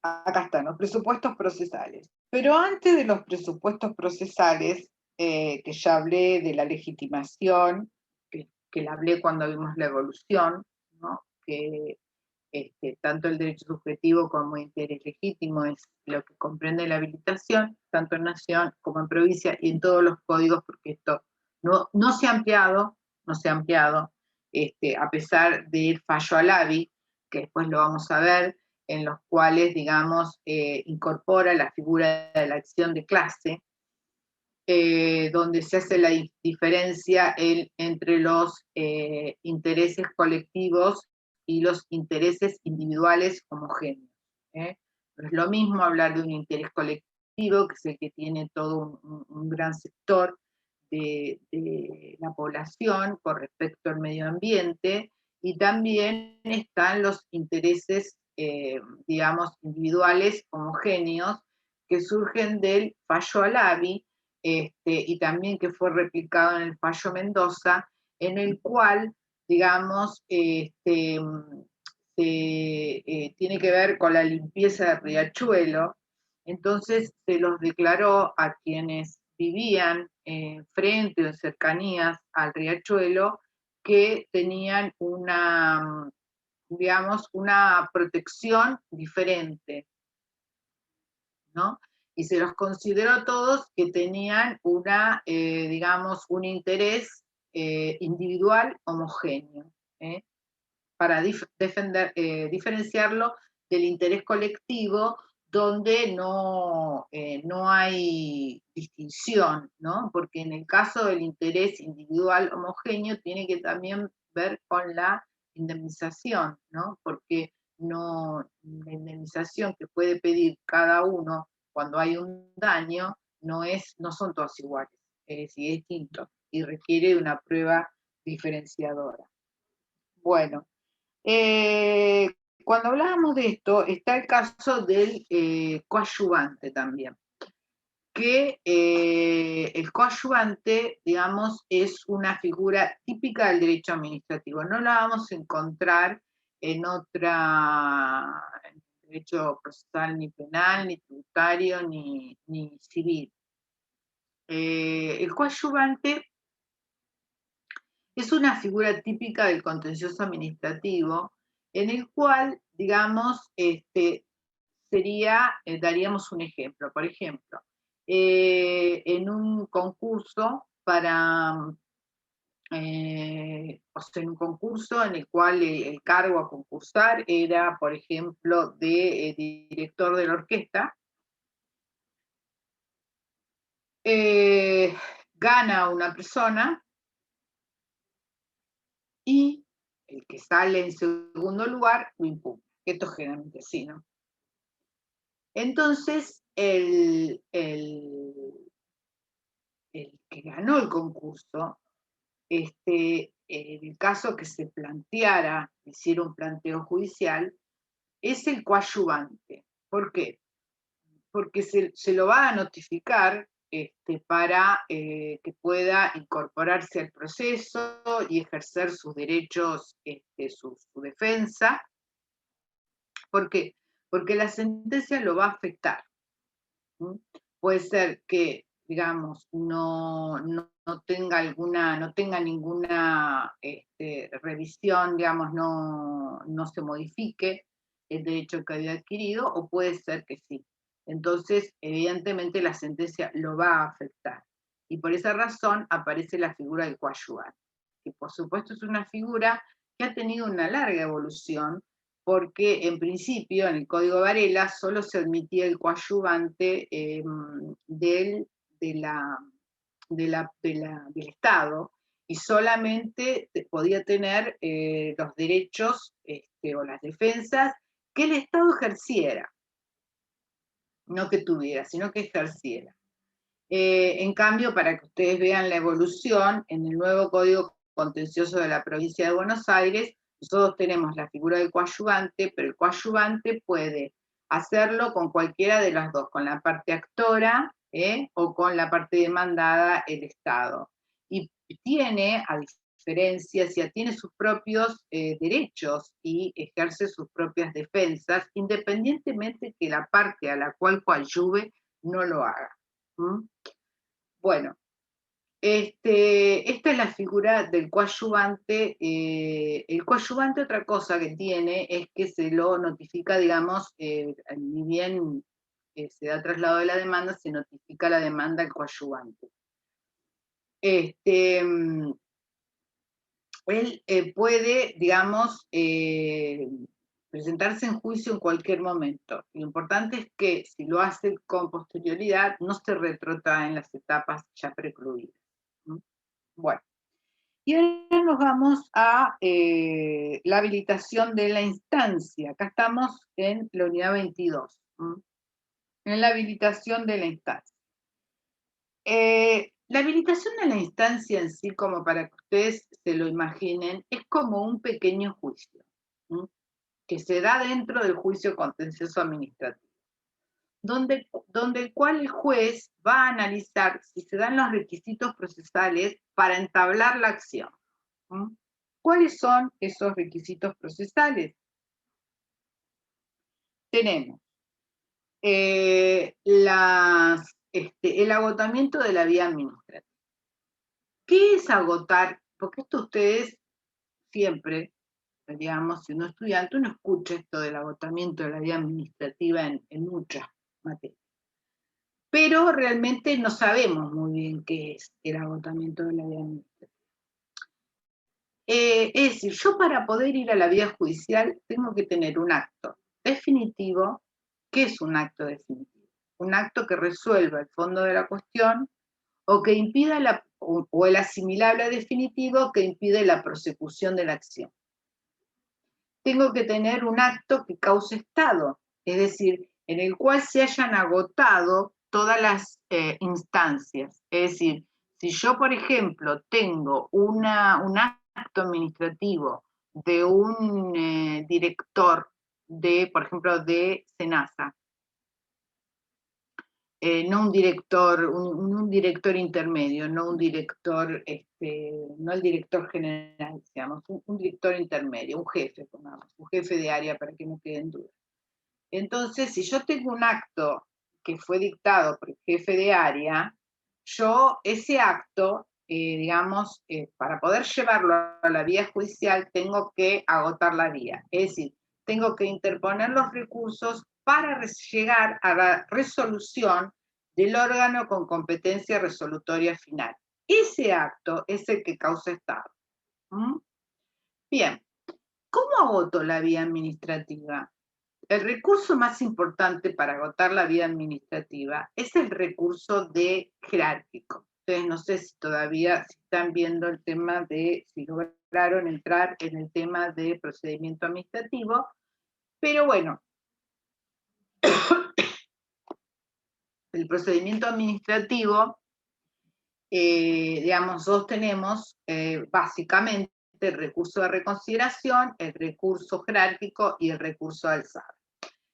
Acá están los presupuestos procesales. Pero antes de los presupuestos procesales, que ya hablé de la legitimación, que la hablé cuando vimos la evolución, ¿no? Que tanto el derecho subjetivo como el interés legítimo es lo que comprende la habilitación, tanto en nación como en provincia y en todos los códigos, porque esto no se ha ampliado, a pesar del fallo Alavi, que después lo vamos a ver, en los cuales, digamos, incorpora la figura de la acción de clase, donde se hace la diferencia entre los intereses colectivos y los intereses individuales homogéneos. No es lo mismo hablar de un interés colectivo, que es el que tiene todo un gran sector de la población con respecto al medio ambiente, y también están los intereses, digamos, individuales homogéneos, que surgen del fallo Alavi, y también que fue replicado en el fallo Mendoza, en el cual, digamos, tiene que ver con la limpieza del riachuelo. Entonces se los declaró a quienes vivían frente o en cercanías al riachuelo, que tenían una, digamos, una protección diferente, ¿no? Y se los consideró a todos que tenían una, digamos, un interés individual homogéneo, para diferenciarlo del interés colectivo, donde no hay distinción, ¿no? Porque en el caso del interés individual homogéneo tiene que también ver con la indemnización, ¿no? Porque la indemnización que puede pedir cada uno cuando hay un daño no son todos iguales, es distinto y requiere de una prueba diferenciadora. Bueno, cuando hablábamos de esto, está el caso del coadyuvante también, que el coadyuvante, digamos, es una figura típica del derecho administrativo. No la vamos a encontrar en derecho procesal, ni penal, ni tributario, ni civil. El coadyuvante es una figura típica del contencioso administrativo, en el cual, digamos, daríamos un ejemplo. Por ejemplo, en un concurso en un concurso en el cual el cargo a concursar era, por ejemplo, de director de la orquesta, gana una persona y el que sale en segundo lugar lo impugna, que esto es generalmente así, ¿no? Entonces, el que ganó el concurso, en el caso que se planteara, hiciera un planteo judicial, es el coadyuvante. ¿Por qué? Porque se lo va a notificar para que pueda incorporarse al proceso y ejercer sus derechos, su defensa. ¿Por qué? Porque la sentencia lo va a afectar. Puede ser que, digamos, no tenga ninguna revisión, digamos, no se modifique el derecho que había adquirido, o puede ser que sí. Entonces, evidentemente, la sentencia lo va a afectar. Y por esa razón aparece la figura del coadyuvante, que por supuesto es una figura que ha tenido una larga evolución, porque en principio en el Código Varela solo se admitía el coadyuvante del Estado, y solamente podía tener los derechos o las defensas que el Estado ejerciera, no que tuviera, sino que ejerciera. En cambio, para que ustedes vean la evolución, en el nuevo Código Contencioso de la Provincia de Buenos Aires, nosotros tenemos la figura del coadyuvante, pero el coadyuvante puede hacerlo con cualquiera de las dos, con la parte actora o con la parte demandada, el Estado. Y tiene, a diferencia, tiene sus propios derechos y ejerce sus propias defensas, independientemente que la parte a la cual coadyuve no lo haga. Bueno, esta es la figura del coadyuvante. El coadyuvante, otra cosa que tiene es que se lo notifica, digamos, ni bien se da traslado de la demanda, se notifica la demanda al coadyuvante. Él puede, digamos, presentarse en juicio en cualquier momento. Lo importante es que si lo hace con posterioridad, no se retrotraen las etapas ya precluidas. Bueno, y ahora nos vamos a la habilitación de la instancia. Acá estamos en la unidad 22, en la habilitación de la instancia. La habilitación de la instancia en sí, como para que ustedes se lo imaginen, es como un pequeño juicio, que se da dentro del juicio contencioso administrativo, donde el cual el juez va a analizar si se dan los requisitos procesales para entablar la acción. ¿Cuáles son esos requisitos procesales? Tenemos el agotamiento de la vía administrativa. ¿Qué es agotar? Porque esto ustedes siempre, digamos, siendo estudiante, uno escucha esto del agotamiento de la vía administrativa en muchas materias. Pero realmente no sabemos muy bien qué es el agotamiento de la vía administrativa. Es decir, yo para poder ir a la vía judicial tengo que tener un acto definitivo. ¿Qué es un acto definitivo? Un acto que resuelva el fondo de la cuestión o que impida o el asimilable a definitivo que impide la prosecución de la acción. Tengo que tener un acto que cause estado, es decir, en el cual se hayan agotado todas las instancias. Es decir, si yo, por ejemplo, tengo un acto administrativo de un director por ejemplo, de SENASA, no un director intermedio, no un director, no el director general, digamos, un director intermedio, un jefe, pongamos, un jefe de área para que no quede en duda. Entonces, si yo tengo un acto que fue dictado por el jefe de área, yo ese acto, digamos, para poder llevarlo a la vía judicial, tengo que agotar la vía. Es decir, tengo que interponer los recursos para llegar a la resolución del órgano con competencia resolutoria final. Ese acto es el que causa estado. Bien, ¿cómo agoto la vía administrativa? El recurso más importante para agotar la vía administrativa es el recurso jerárquico. Ustedes no sé si todavía están viendo el tema si lograron entrar en el tema de procedimiento administrativo, pero bueno, el procedimiento administrativo, digamos, nosotros tenemos básicamente el recurso de reconsideración, el recurso jerárquico y el recurso de alzada.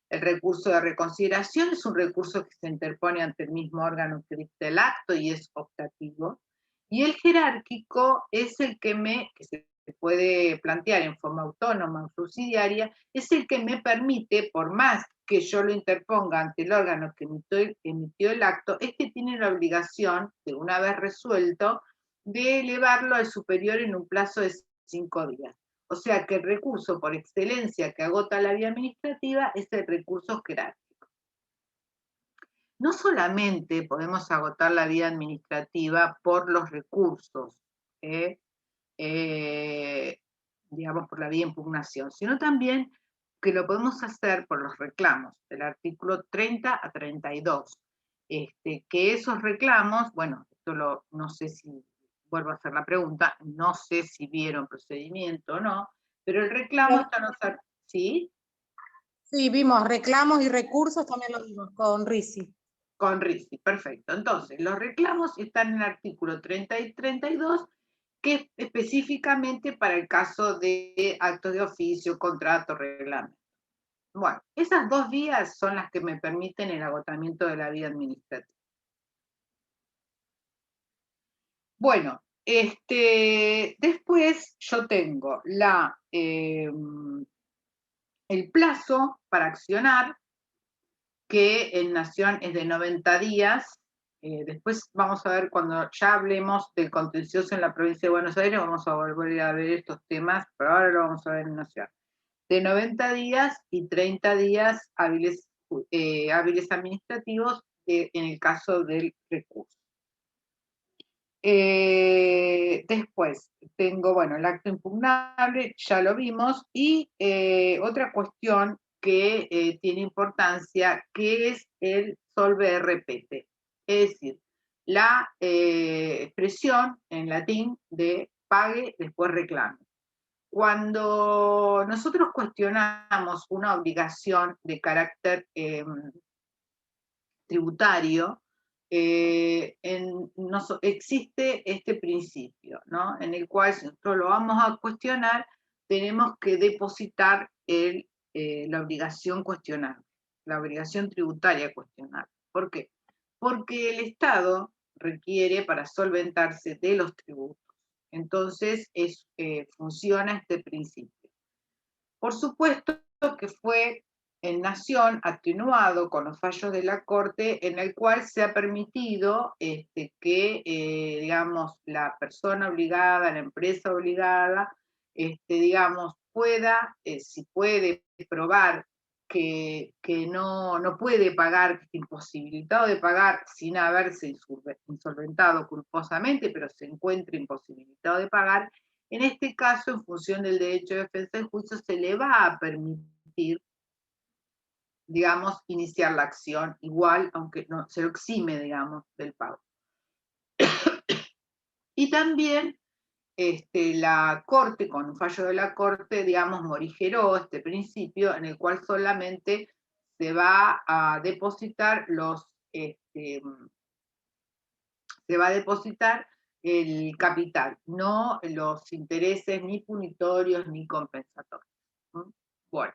El recurso de reconsideración es un recurso que se interpone ante el mismo órgano que dicta el acto y es optativo. Y el jerárquico es el que se puede plantear en forma autónoma o subsidiaria, es el que me permite, por más que yo lo interponga ante el órgano que emitió el acto, es que tiene la obligación, de una vez resuelto, de elevarlo al superior en un plazo de 5 días. O sea que el recurso por excelencia que agota la vía administrativa es el recurso jerárquico. No solamente podemos agotar la vía administrativa por los recursos, digamos por la vía impugnación, sino también que lo podemos hacer por los reclamos, del artículo 30 a 32. Que esos reclamos, bueno, esto no sé si vuelvo a hacer la pregunta, no sé si vieron procedimiento o no, pero el reclamo está en ¿sí? Sí, vimos reclamos y recursos, también lo vimos con RISI. Con RISI, perfecto. Entonces, los reclamos están en el artículo 30 y 32, que es específicamente para el caso de actos de oficio, contrato, reglamento. Bueno, esas dos vías son las que me permiten el agotamiento de la vía administrativa. Bueno, después yo tengo el plazo para accionar, que en Nación es de 90 días. Después vamos a ver, cuando ya hablemos del contencioso en la provincia de Buenos Aires, vamos a volver a ver estos temas, pero ahora lo vamos a ver en Nación. De 90 días y 30 días hábiles administrativos en el caso del recurso. Después tengo, bueno, el acto impugnable, ya lo vimos, y otra cuestión que tiene importancia, que es el solve repete, es decir, la expresión en latín de pague, después reclame. Cuando nosotros cuestionamos una obligación de carácter tributario, existe este principio, ¿no? En el cual, si nosotros lo vamos a cuestionar, tenemos que depositar la obligación cuestionable, la obligación tributaria cuestionable. ¿Por qué? Porque el Estado requiere para solventarse de los tributos. Entonces, funciona este principio. Por supuesto que fue en Nación atenuado con los fallos de la Corte, en el cual se ha permitido que, digamos, la persona obligada, la empresa obligada, digamos, pueda, si puede probar que no puede pagar, que está imposibilitado de pagar sin haberse insolventado culposamente, pero se encuentra imposibilitado de pagar, en este caso, en función del derecho de defensa y juicio, se le va a permitir, digamos, iniciar la acción igual, aunque no se lo exime, digamos, del pago. Y también la Corte, con un fallo de la Corte, digamos, morigeró este principio en el cual solamente se va a depositar el capital, no los intereses ni punitorios ni compensatorios. Bueno.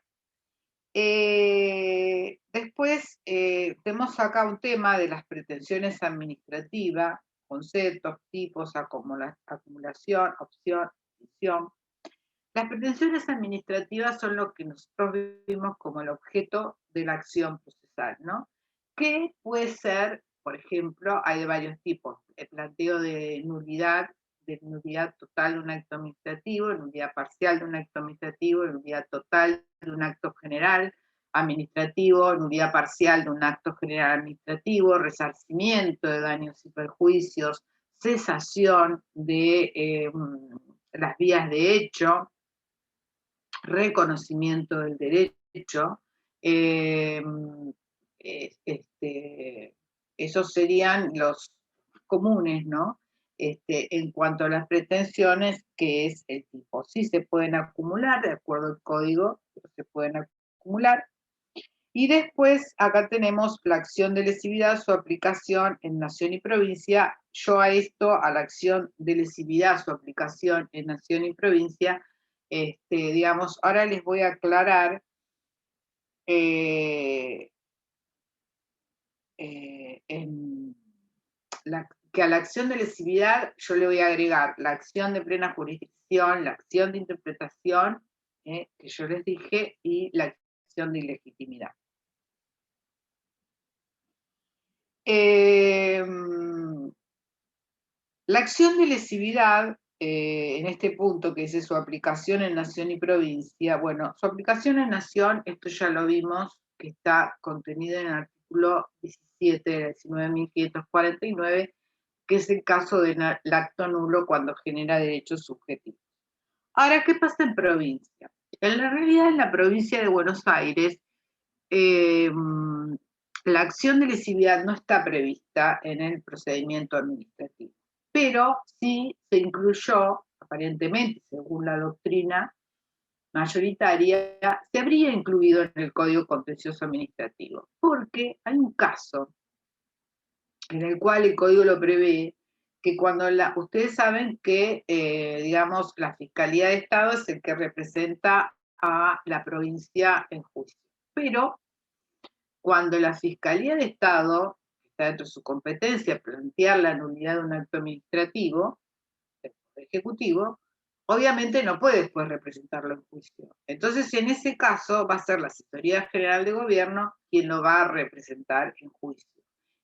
Después tenemos acá un tema de las pretensiones administrativas, conceptos, tipos, acumulación, opción, decisión. Las pretensiones administrativas son lo que nosotros vimos como el objeto de la acción procesal, ¿no? Que puede ser, por ejemplo, hay de varios tipos, el planteo de nulidad total de un acto administrativo, nulidad parcial de un acto administrativo, nulidad total de un acto general administrativo, nulidad parcial de un acto general administrativo, resarcimiento de daños y perjuicios, cesación de las vías de hecho, reconocimiento del derecho, esos serían los comunes, ¿no? En cuanto a las pretensiones, que es el tipo. Sí se pueden acumular, de acuerdo al código, pero se pueden acumular. Y después acá tenemos la acción de lesividad, su aplicación en nación y provincia. Yo a la acción de lesividad, su aplicación en nación y provincia, digamos, ahora les voy a aclarar que a la acción de lesividad yo le voy a agregar la acción de plena jurisdicción, la acción de interpretación, que yo les dije, y la acción de ilegitimidad. La acción de lesividad, en este punto, que es su aplicación en nación y provincia, bueno, su aplicación en nación, esto ya lo vimos, que está contenido en el artículo 17 de 19.549, que es el caso del acto nulo cuando genera derechos subjetivos. Ahora, ¿qué pasa en provincia? En la realidad, en la provincia de Buenos Aires, la acción de lesividad no está prevista en el procedimiento administrativo. pero sí se incluyó, aparentemente, según la doctrina mayoritaria, se habría incluido en el Código Contencioso Administrativo, porque hay un caso en el cual el Código lo prevé, que cuando ustedes saben que, digamos, la Fiscalía de Estado es el que representa a la provincia en juicio, pero cuando la Fiscalía de Estado, está dentro de su competencia plantear la nulidad de un acto administrativo, del Poder Ejecutivo, obviamente no puede después representarlo en juicio. Entonces, en ese caso, va a ser la Asesoría General de Gobierno quien lo va a representar en juicio.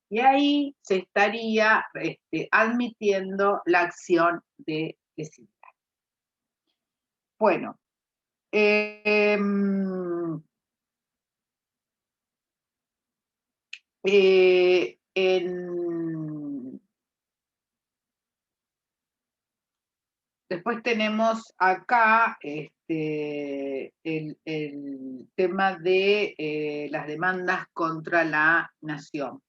Y ahí se estaría admitiendo la acción de designar. Bueno, después tenemos acá el tema de las demandas contra la nación.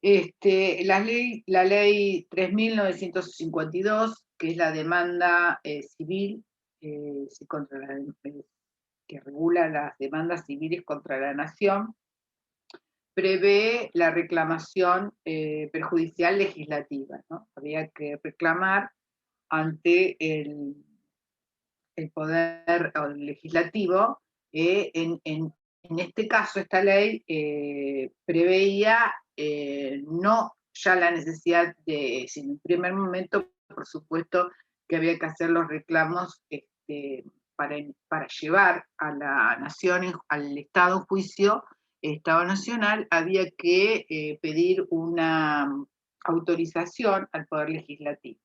La ley 3.952, que es la demanda civil, que regula las demandas civiles contra la nación, prevé la reclamación perjudicial legislativa, ¿no? Había que reclamar ante el poder legislativo. En este caso, esta ley preveía no ya la necesidad de, sino en primer momento, por supuesto, que había que hacer los reclamos para llevar a la nación, al Estado en juicio, Estado Nacional, había que pedir una autorización al Poder Legislativo.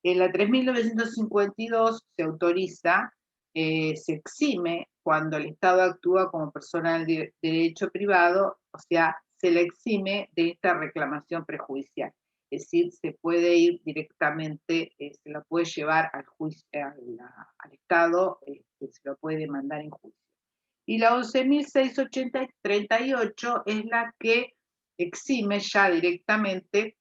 En la 3.952 se autoriza, se exime cuando el Estado actúa como persona de derecho privado, o sea, se le exime de esta reclamación prejudicial. Es decir, se puede ir directamente, se lo puede llevar al juicio, al Estado, se lo puede demandar en juicio. Y la 11.638 es la que exime ya directamente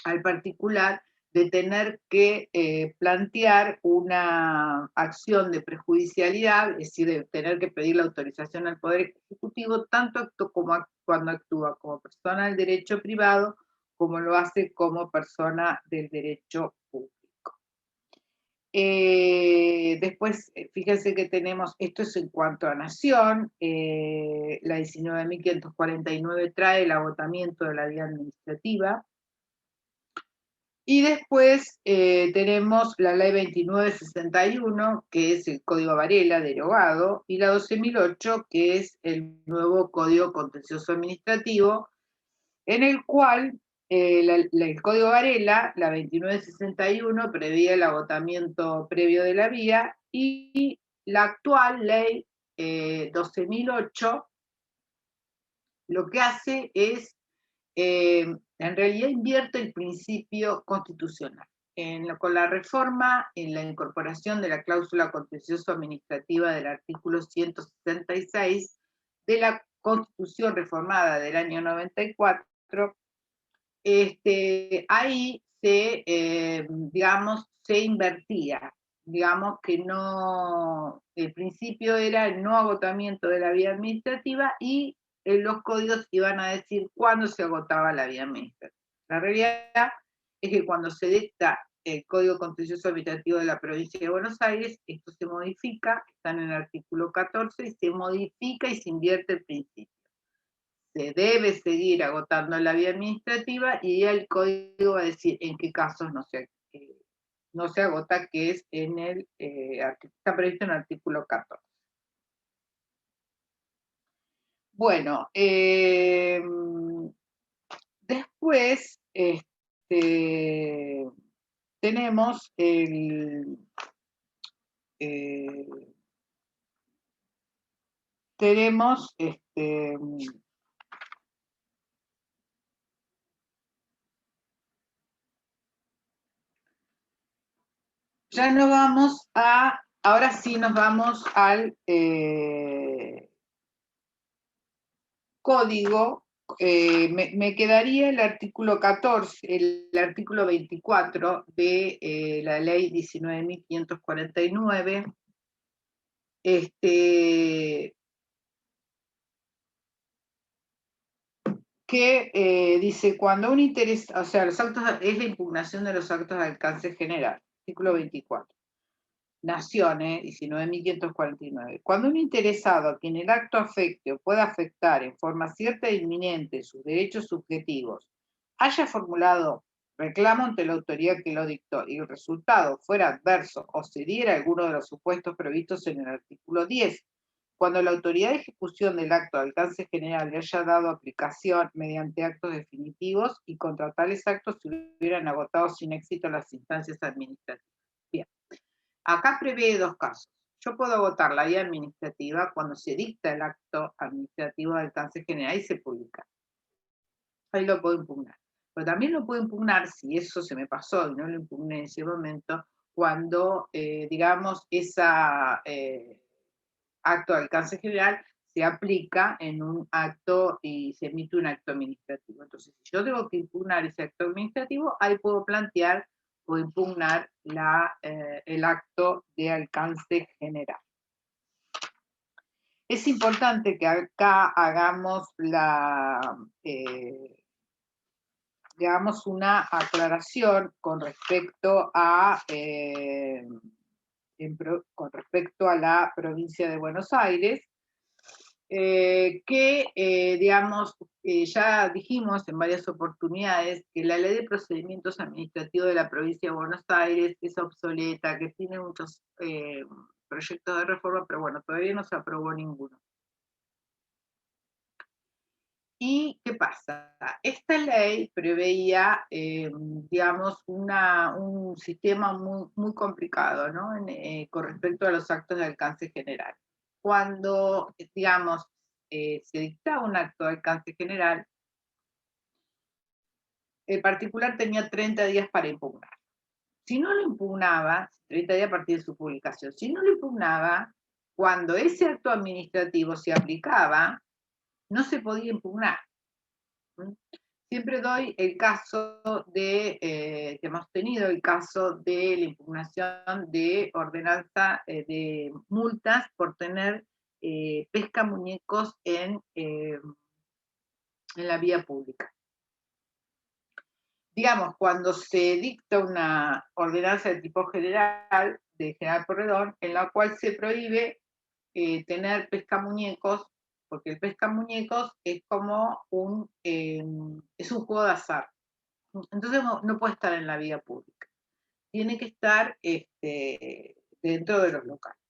al particular de tener que plantear una acción de prejudicialidad, es decir, de tener que pedir la autorización al Poder Ejecutivo, tanto cuando actúa como persona del derecho privado, como lo hace como persona del derecho público. Después, fíjense que tenemos, esto es en cuanto a nación, la 19.549 trae el agotamiento de la vía administrativa. Y después tenemos la ley 2961, que es el Código Varela derogado, y la 12.008, que es el nuevo Código Contencioso Administrativo, en el cual el Código Varela, la 2961, prevé el agotamiento previo de la vía, y la actual ley 12.008 lo que hace es en realidad invierte el principio constitucional. Con la reforma, en la incorporación de la cláusula contencioso-administrativa del artículo 166 de la Constitución reformada del año 94, ahí se invertía. Digamos que no, el principio era el no agotamiento de la vía administrativa y los códigos iban a decir cuándo se agotaba la vía administrativa. La realidad es que cuando se dicta el Código Contencioso Administrativo de la Provincia de Buenos Aires, esto se modifica, está en el artículo 14, y se modifica y se invierte el principio. Se debe seguir agotando la vía administrativa y el código va a decir en qué casos no se agota, que es está previsto en el artículo 14. Bueno, después tenemos ya nos vamos ahora sí nos vamos al código me quedaría el artículo 14, el artículo 24 de la ley 19.549, que dice, cuando un interés, o sea, los actos, es la impugnación de los actos de alcance general, artículo 24. Nación, 19.549. Cuando un interesado a quien el acto afecte o pueda afectar en forma cierta e inminente sus derechos subjetivos haya formulado reclamo ante la autoridad que lo dictó y el resultado fuera adverso o se diera alguno de los supuestos previstos en el artículo 10, cuando la autoridad de ejecución del acto de alcance general le haya dado aplicación mediante actos definitivos y contra tales actos se hubieran agotado sin éxito las instancias administrativas. Bien. Acá prevé dos casos. Yo puedo agotar la vía administrativa cuando se dicta el acto administrativo de alcance general y se publica. Ahí lo puedo impugnar. Pero también lo puedo impugnar, si eso se me pasó y no lo impugné en ese momento, cuando, digamos, ese acto de alcance general se aplica en un acto y se emite un acto administrativo. Entonces, si yo tengo que impugnar ese acto administrativo, ahí puedo plantear o impugnar el acto de alcance general. Es importante que acá hagamos una aclaración con respecto a la provincia de Buenos Aires, digamos, ya dijimos en varias oportunidades que la ley de procedimientos administrativos de la provincia de Buenos Aires es obsoleta, que tiene muchos proyectos de reforma, pero bueno, todavía no se aprobó ninguno. ¿Y qué pasa? Esta ley preveía, digamos, un sistema muy complicado, ¿no? Con respecto a los actos de alcance general. Cuando, digamos, se dictaba un acto de alcance general, el particular tenía 30 días para impugnar. Si no lo impugnaba, 30 días a partir de su publicación, si no lo impugnaba, cuando ese acto administrativo se aplicaba, no se podía impugnar. Siempre doy el caso que hemos tenido, el caso de la impugnación de ordenanza de multas por tener pesca muñecos en la vía pública. Digamos, cuando se dicta una ordenanza de tipo general, de General Porredón, en la cual se prohíbe tener pesca muñecos, porque el pesca muñecos es como es un juego de azar. Entonces no puede estar en la vía pública. Tiene que estar dentro de los locales.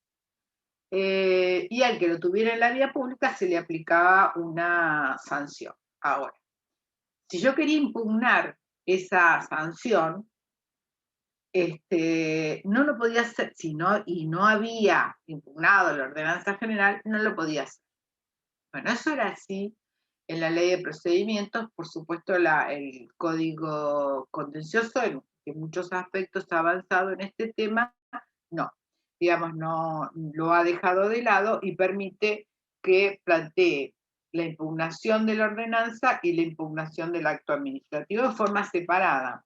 Y al que lo tuviera en la vía pública se le aplicaba una sanción. Ahora, si yo quería impugnar esa sanción, no lo podía hacer, y no había impugnado la ordenanza general, no lo podía hacer. Bueno, eso era así en la ley de procedimientos, por supuesto el código contencioso, que en muchos aspectos ha avanzado en este tema, no, digamos, no lo ha dejado de lado y permite que plantee la impugnación de la ordenanza y la impugnación del acto administrativo de forma separada.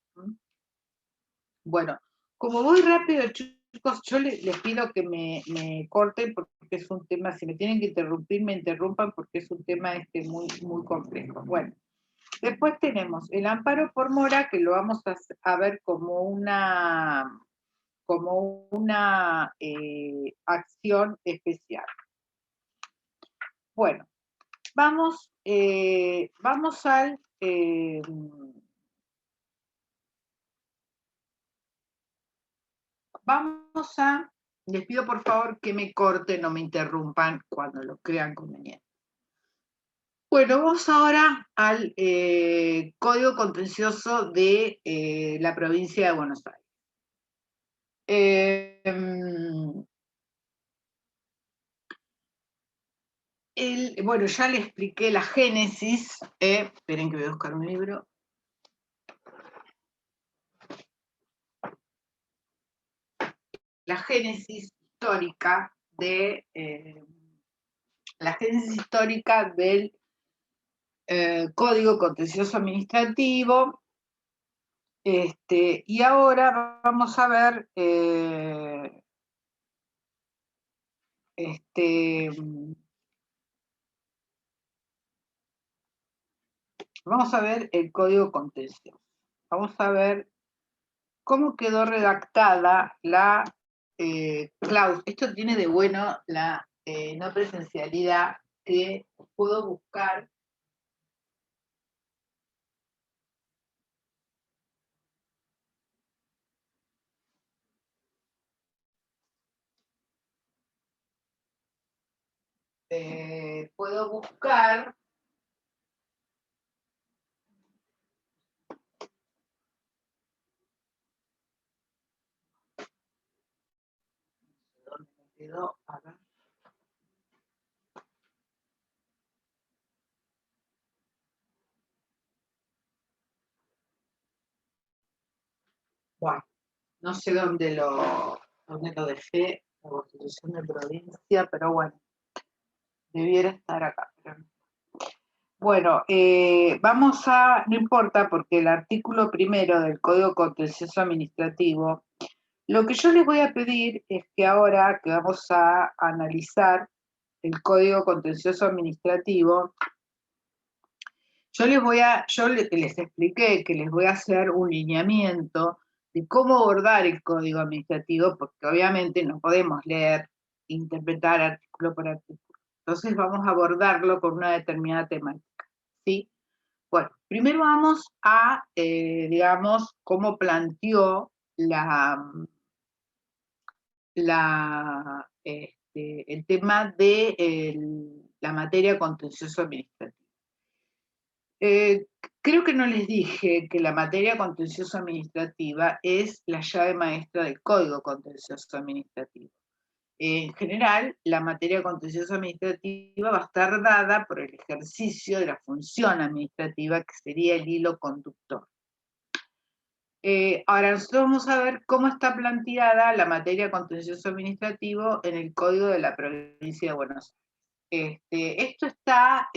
Bueno, como voy rápido, chicos, yo les pido que me corten porque es un tema, si me tienen que interrumpir, me interrumpan porque es un tema muy complejo. Bueno, después tenemos el amparo por mora, que lo vamos a ver como una acción especial. Bueno, vamos al... les pido por favor que me corten o me interrumpan cuando lo crean conveniente. Bueno, vamos ahora al Código Contencioso de la provincia de Buenos Aires. Bueno, ya le expliqué la génesis. Esperen que voy a buscar un libro. La génesis histórica del Código Contencioso Administrativo. Y ahora vamos a ver vamos a ver el Código Contencioso. Vamos a ver cómo quedó redactada la cláusula. Esto tiene de bueno la no presencialidad, que puedo buscar ¿dónde me quedó? A ver. Bueno, no sé dónde lo dejé, la Constitución de Provincia, pero bueno, debiera estar acá. Pero no. Bueno, no importa, porque el artículo primero del Código Contencioso Administrativo, lo que yo les voy a pedir es que ahora que vamos a analizar el Código Contencioso Administrativo, yo les expliqué que les voy a hacer un lineamiento de cómo abordar el Código Administrativo, porque obviamente no podemos leer, interpretar artículo por artículo. Entonces vamos a abordarlo con una determinada temática, ¿sí? Bueno, primero vamos a, digamos, cómo planteó el tema de la materia contencioso administrativa. Creo que no les dije que la materia contencioso administrativa es la llave maestra del Código Contencioso Administrativo. En general, la materia contencioso administrativa va a estar dada por el ejercicio de la función administrativa, que sería el hilo conductor. Ahora nosotros vamos a ver cómo está planteada la materia contencioso administrativo en el Código de la Provincia de Buenos Aires. Esto está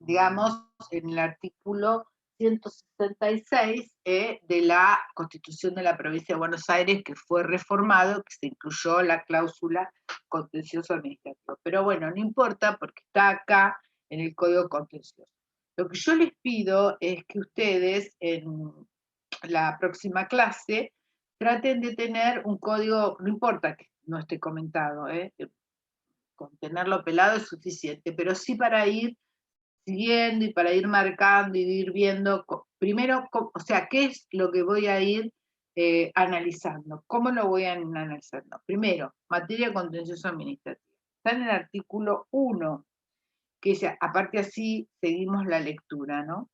digamos, en el artículo 166 de la Constitución de la Provincia de Buenos Aires, que fue reformado, que se incluyó la cláusula contencioso administrativo. Pero bueno, no importa, porque está acá en el Código Contencioso. Lo que yo les pido es que ustedes en la próxima clase traten de tener un código, no importa que no esté comentado, con tenerlo pelado es suficiente, pero sí para ir siguiendo y para ir marcando y ir viendo, primero, o sea, qué es lo que voy a ir analizando, cómo lo voy a ir analizando. Primero, materia contencioso administrativa. Está en el artículo 1, que dice, aparte así seguimos la lectura, ¿no?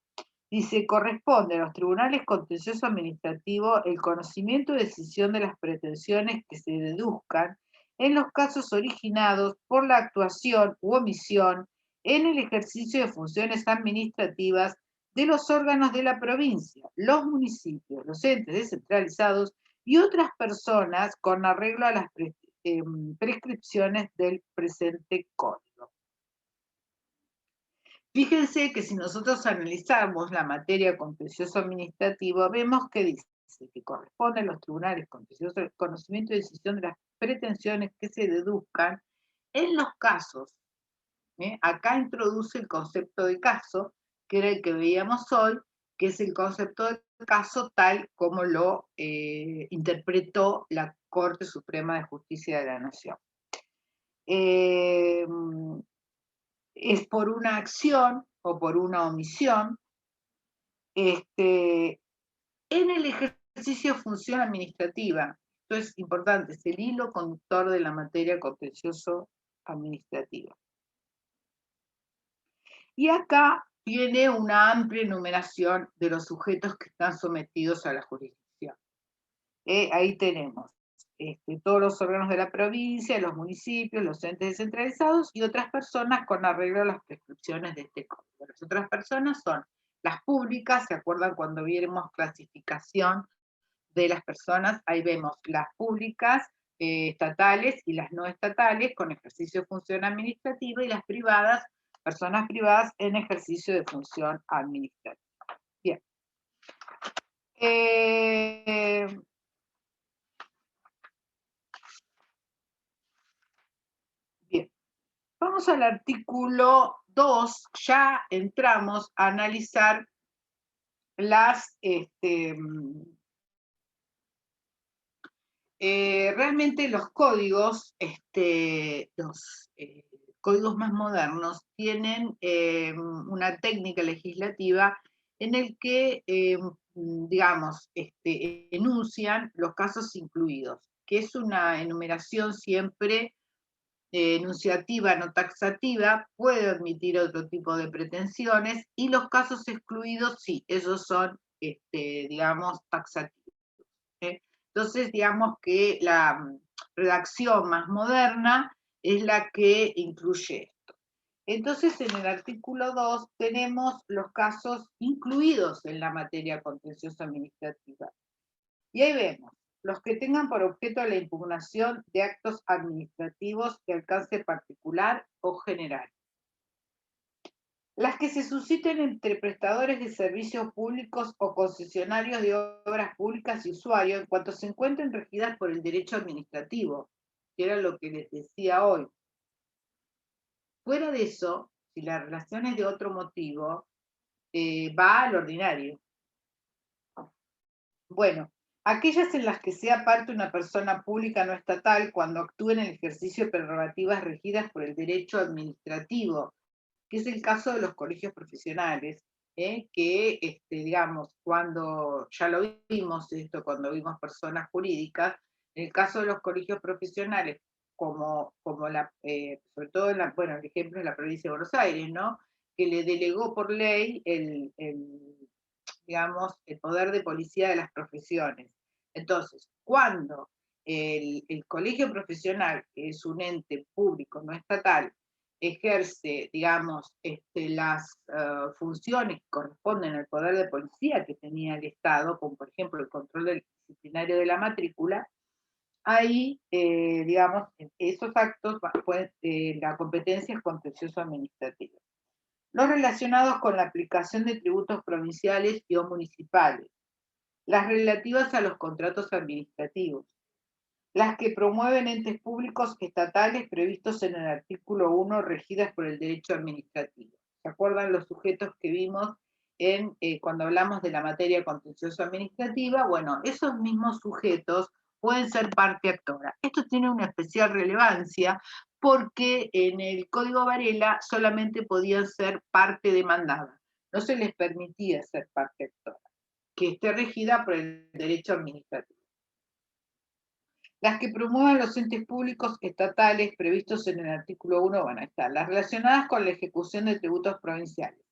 Dice, corresponde a los tribunales contencioso administrativo el conocimiento y decisión de las pretensiones que se deduzcan en los casos originados por la actuación u omisión en el ejercicio de funciones administrativas de los órganos de la provincia, los municipios, los entes descentralizados y otras personas con arreglo a las prescripciones del presente código. Fíjense que si nosotros analizamos la materia contencioso administrativo, vemos que dice que corresponde a los tribunales contenciosos el conocimiento y decisión de las pretensiones que se deduzcan en los casos. Acá introduce el concepto de caso, que era el que veíamos hoy, que es el concepto de caso tal como lo interpretó la Corte Suprema de Justicia de la Nación. Es por una acción o por una omisión, en el ejercicio de función administrativa. Esto es importante, es el hilo conductor de la materia contencioso administrativa. Y acá tiene una amplia enumeración de los sujetos que están sometidos a la jurisdicción. Ahí tenemos todos los órganos de la provincia, los municipios, los entes descentralizados y otras personas con arreglo a las prescripciones de este código. Las otras personas son las públicas, ¿se acuerdan cuando viéramos clasificación de las personas? Ahí vemos las públicas, estatales y las no estatales con ejercicio de función administrativa, y las privadas personas privadas en ejercicio de función administrativa. Bien. Bien. Vamos al artículo 2, ya entramos a analizar las, realmente los códigos, los códigos más modernos tienen una técnica legislativa en el que, digamos, enuncian los casos incluidos, que es una enumeración siempre enunciativa, no taxativa, puede admitir otro tipo de pretensiones, y los casos excluidos, sí, esos son, digamos, taxativos. Entonces, digamos que la redacción más moderna es la que incluye esto. Entonces, en el artículo 2 tenemos los casos incluidos en la materia contenciosa administrativa. Y ahí vemos los que tengan por objeto la impugnación de actos administrativos de alcance particular o general. Las que se susciten entre prestadores de servicios públicos o concesionarios de obras públicas y usuarios en cuanto se encuentren regidas por el derecho administrativo, que era lo que les decía hoy. Fuera de eso, si la relación es de otro motivo, va al ordinario. Bueno, aquellas en las que sea parte una persona pública no estatal cuando actúe en el ejercicio de prerrogativas regidas por el derecho administrativo, que es el caso de los colegios profesionales, que, digamos, cuando, ya lo vimos esto, cuando vimos personas jurídicas, en el caso de los colegios profesionales, como sobre todo bueno, el ejemplo es la provincia de Buenos Aires, ¿no? Que le delegó por ley digamos, el poder de policía de las profesiones. Entonces, cuando el colegio profesional, que es un ente público, no estatal, ejerce, digamos, las funciones que corresponden al poder de policía que tenía el Estado, como por ejemplo el control del disciplinario de la matrícula, ahí, digamos, esos actos, la competencia es contencioso administrativa. Los relacionados con la aplicación de tributos provinciales y o municipales, las relativas a los contratos administrativos, las que promueven entes públicos estatales previstos en el artículo 1 regidas por el derecho administrativo. ¿Se acuerdan los sujetos que vimos cuando hablamos de la materia contencioso administrativa? Bueno, esos mismos sujetos pueden ser parte actora. Esto tiene una especial relevancia porque en el Código Varela solamente podían ser parte demandada, no se les permitía ser parte actora, que esté regida por el derecho administrativo. Las que promuevan los entes públicos estatales previstos en el artículo 1 van a estar las relacionadas con la ejecución de tributos provinciales,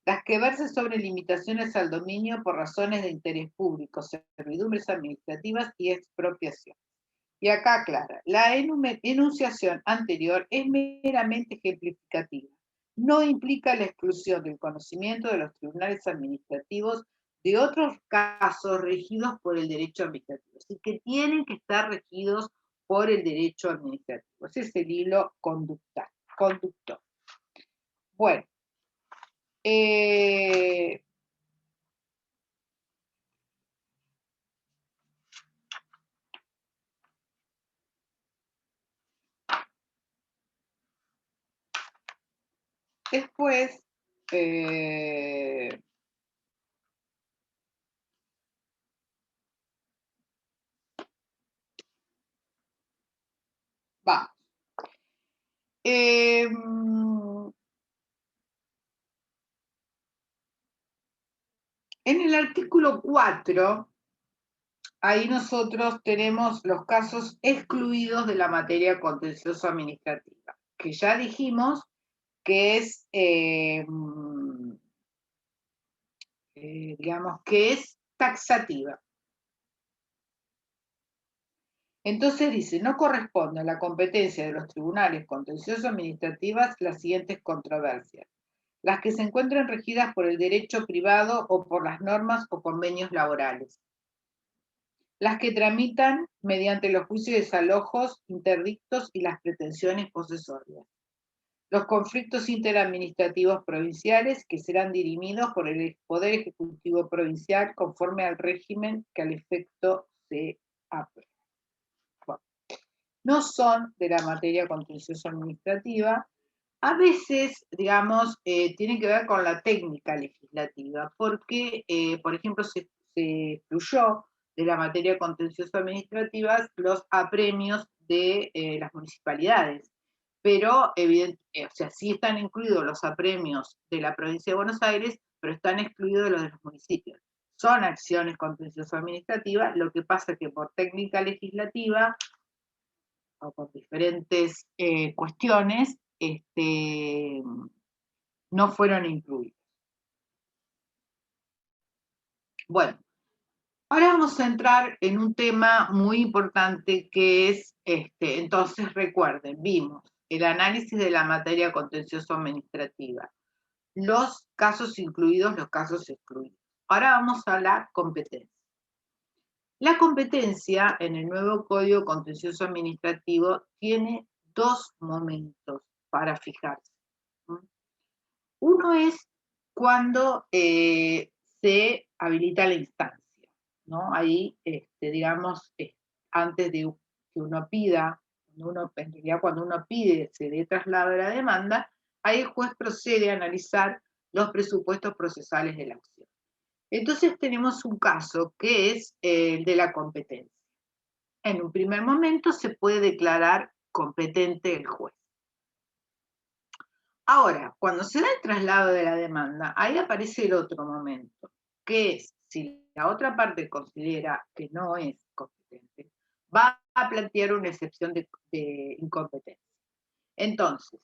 las que versen sobre limitaciones al dominio por razones de interés público, servidumbres administrativas y expropiación. Y acá aclara, la enunciación anterior es meramente ejemplificativa, no implica la exclusión del conocimiento de los tribunales administrativos de otros casos regidos por el derecho administrativo, así que tienen que estar regidos por el derecho administrativo. Ese es el hilo conductor. Bueno, después, vamos. En el artículo 4, ahí nosotros tenemos los casos excluidos de la materia contencioso administrativa, que ya dijimos que es, digamos, que es taxativa. Entonces dice, no corresponde a la competencia de los tribunales contencioso administrativas las siguientes controversias: las que se encuentren regidas por el derecho privado o por las normas o convenios laborales, las que tramitan mediante los juicios de desalojos, interdictos y las pretensiones posesorias, los conflictos interadministrativos provinciales que serán dirimidos por el Poder Ejecutivo Provincial conforme al régimen que al efecto se apruebe. Bueno, no son de la materia contencioso administrativa. A veces, digamos, tienen que ver con la técnica legislativa, porque, por ejemplo, se excluyó de la materia contencioso administrativa los apremios de las municipalidades, pero o sea, sí están incluidos los apremios de la provincia de Buenos Aires, pero están excluidos los de los municipios. Son acciones contencioso administrativas, lo que pasa es que por técnica legislativa o por diferentes cuestiones, no fueron incluidos. Bueno, ahora vamos a entrar en un tema muy importante que es, entonces recuerden, vimos el análisis de la materia contencioso administrativa, los casos incluidos, los casos excluidos. Ahora vamos a la competencia. La competencia en el nuevo Código Contencioso Administrativo tiene dos momentos para fijarse. Uno es cuando se habilita la instancia, ¿no? Ahí, digamos, antes de que uno pida, en realidad cuando uno pide, se le traslada la demanda, ahí el juez procede a analizar los presupuestos procesales de la acción. Entonces tenemos un caso que es el de la competencia. En un primer momento se puede declarar competente el juez. Ahora, cuando se da el traslado de la demanda, ahí aparece el otro momento, que es si la otra parte considera que no es competente, va a plantear una excepción de incompetencia. Entonces,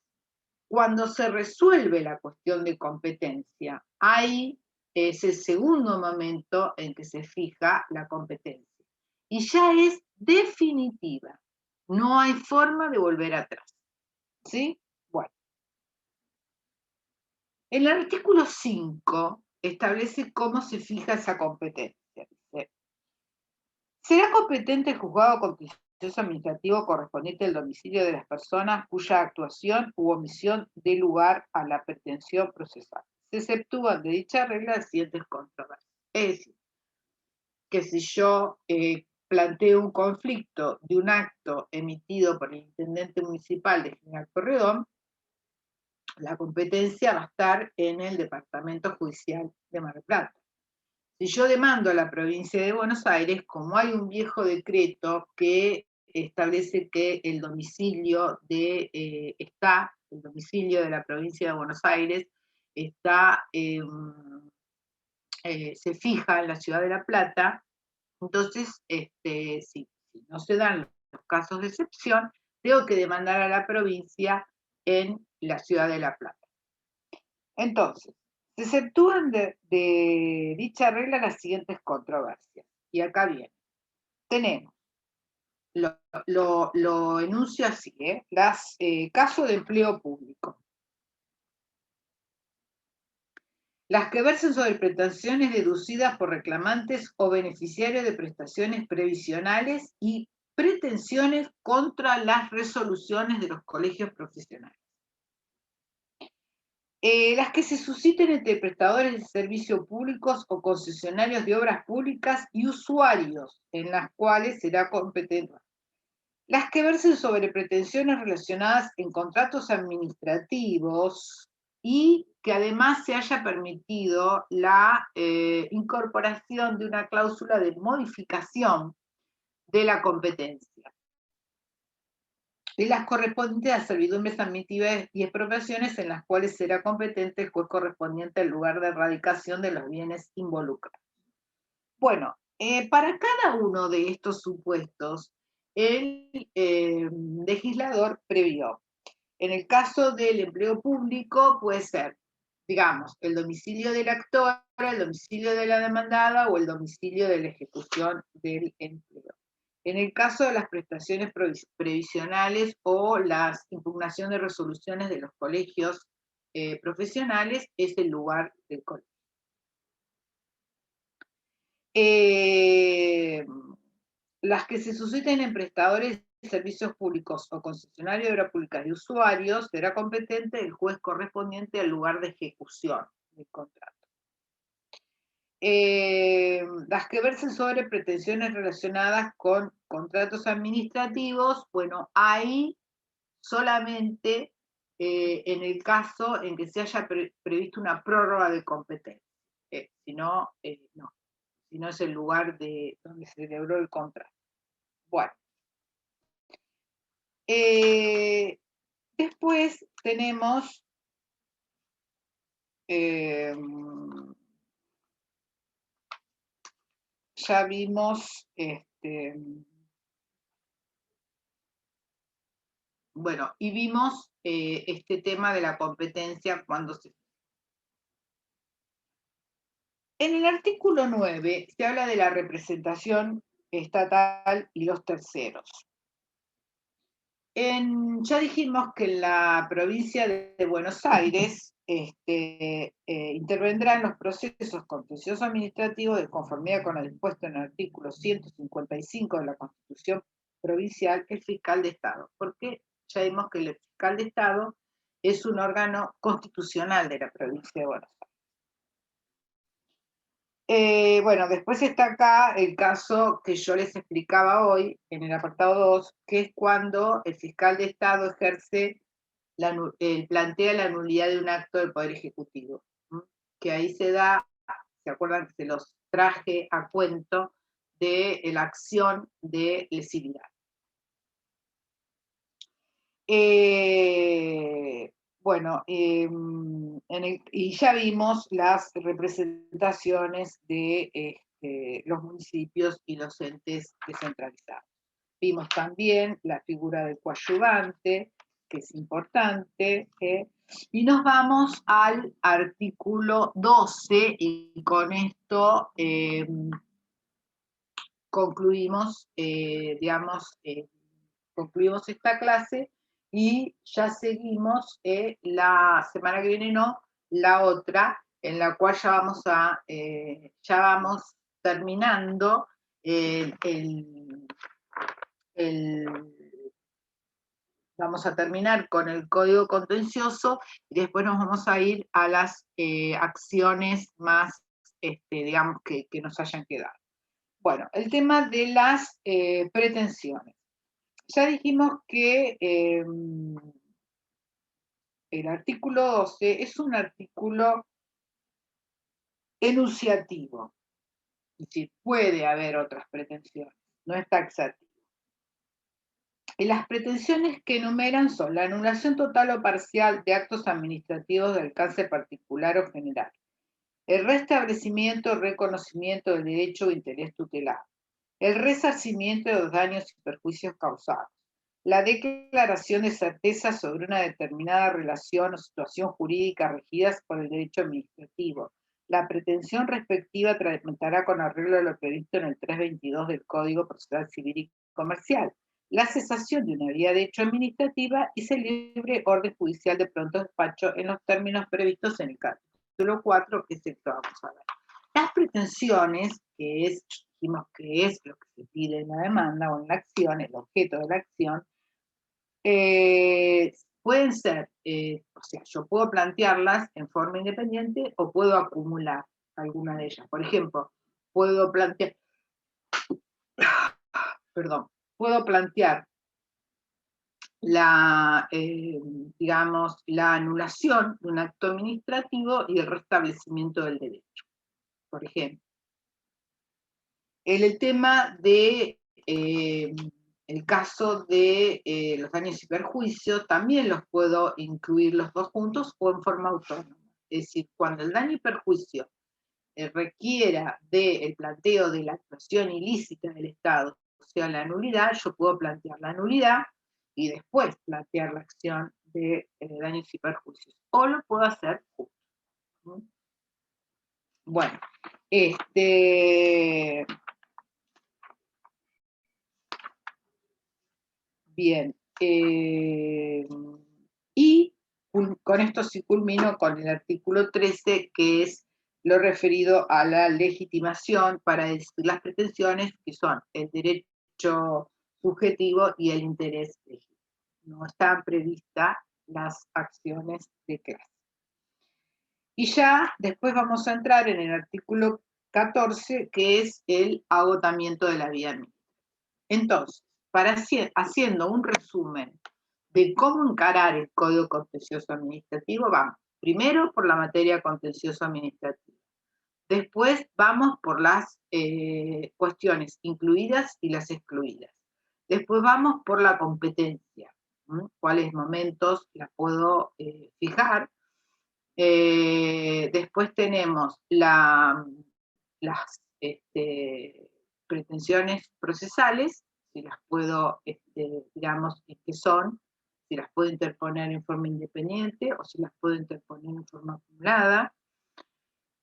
cuando se resuelve la cuestión de competencia, ahí es el segundo momento en que se fija la competencia. Y ya es definitiva. No hay forma de volver atrás. ¿Sí? Bueno. El artículo 5 establece cómo se fija esa competencia. Dice, será competente el juzgado contencioso administrativo correspondiente al domicilio de las personas cuya actuación u omisión dé lugar a la pretensión procesal. Se exceptúan de dicha regla las siguientes controversias. Es decir, que si yo planteo un conflicto de un acto emitido por el intendente municipal de General Pueyrredón, la competencia va a estar en el Departamento Judicial de Mar del Plata. Si yo demando a la provincia de Buenos Aires, como hay un viejo decreto que establece que el domicilio de la provincia de Buenos Aires se fija en la ciudad de La Plata, entonces, si no se dan los casos de excepción, tengo que demandar a la provincia en la ciudad de La Plata. Entonces, se exceptúan de dicha regla las siguientes controversias. Y acá viene. Tenemos, lo enuncio así, casos de empleo público. Las que versen sobre pretensiones deducidas por reclamantes o beneficiarios de prestaciones previsionales y pretensiones contra las resoluciones de los colegios profesionales. Las que se susciten entre prestadores de servicios públicos o concesionarios de obras públicas y usuarios, en las cuales será competente. Las que versen sobre pretensiones relacionadas en contratos administrativos y que además se haya permitido la incorporación de una cláusula de modificación de la competencia. Y las correspondientes a servidumbres admitidas y expropiaciones en las cuales será competente el juez correspondiente al lugar de erradicación de los bienes involucrados. Bueno, para cada uno de estos supuestos, el legislador previó. En el caso del empleo público puede ser, digamos, el domicilio del actor, el domicilio de la demandada o el domicilio de la ejecución del empleo. En el caso de las prestaciones previsionales o la impugnación de resoluciones de los colegios profesionales, es el lugar del colegio. Las que se susciten en prestadores servicios públicos o concesionario de obra pública de usuarios, será competente el juez correspondiente al lugar de ejecución del contrato. Las que versen sobre pretensiones relacionadas con contratos administrativos, bueno, ahí solamente en el caso en que se haya previsto una prórroga de competencia. Si no, no. Si no es el lugar donde se celebró el contrato. Bueno. Después tenemos ya vimos bueno, y vimos este tema de la competencia cuando se... En el artículo 9 se habla de la representación estatal y los terceros. Ya dijimos que en la provincia de Buenos Aires intervendrá en los procesos contenciosos administrativos de conformidad con lo dispuesto en el artículo 155 de la Constitución Provincial el fiscal de Estado, porque ya vimos que el fiscal de Estado es un órgano constitucional de la provincia de Buenos Aires. Bueno, después está acá el caso que yo les explicaba hoy, en el apartado 2, que es cuando el fiscal de Estado plantea la nulidad de un acto del Poder Ejecutivo, que ahí se da, ¿se acuerdan que se los traje a cuento de la acción de lesividad? Bueno, y ya vimos las representaciones de los municipios y los entes descentralizados. Vimos también la figura del coadyuvante, que es importante, y nos vamos al artículo 12, y con esto concluimos, concluimos esta clase, y ya seguimos la semana que viene, no, la otra, en la cual ya vamos terminando vamos a terminar con el código contencioso, y después nos vamos a ir a las acciones más, digamos, que nos hayan quedado. Bueno, el tema de las pretensiones. Ya dijimos que el artículo 12 es un artículo enunciativo, es decir, puede haber otras pretensiones, no es taxativo. Y las pretensiones que enumeran son la anulación total o parcial de actos administrativos de alcance particular o general, el restablecimiento o reconocimiento del derecho o interés tutelado, el resarcimiento de los daños y perjuicios causados, la declaración de certeza sobre una determinada relación o situación jurídica regidas por el derecho administrativo. La pretensión respectiva tramitará con arreglo a lo previsto en el 322 del Código Procesal Civil y Comercial, la cesación de una vía de hecho administrativa y se libre orden judicial de pronto despacho en los términos previstos en el capítulo 4, que es el que vamos a ver. Las pretensiones, dijimos que es lo que se pide en la demanda o en la acción, el objeto de la acción, pueden ser, o sea, yo puedo plantearlas en forma independiente o puedo acumular alguna de ellas. Por ejemplo, puedo plantear digamos, la anulación de un acto administrativo y el restablecimiento del derecho. Por ejemplo, el tema de el caso de los daños y perjuicios, también los puedo incluir los dos juntos o en forma autónoma. Es decir, cuando el daño y perjuicio requiera del planteo de la actuación ilícita del Estado, o sea, la nulidad, yo puedo plantear la nulidad y después plantear la acción de daños y perjuicios. O lo puedo hacer juntos. Bueno, bien. Y con esto sí culmino con el artículo 13, que es lo referido a la legitimación para decir las pretensiones, que son el derecho subjetivo y el interés legítimo. No están previstas las acciones de clase. Y ya después vamos a entrar en el artículo 14, que es el agotamiento de la vía administrativa. Entonces, haciendo un resumen de cómo encarar el Código Contencioso Administrativo, vamos primero por la materia contencioso administrativa. Después vamos por las cuestiones incluidas y las excluidas. Después vamos por la competencia, cuáles momentos las puedo fijar. Después tenemos las pretensiones procesales, si las puedo, digamos, qué son, si las puedo interponer en forma independiente o si las puedo interponer en forma acumulada.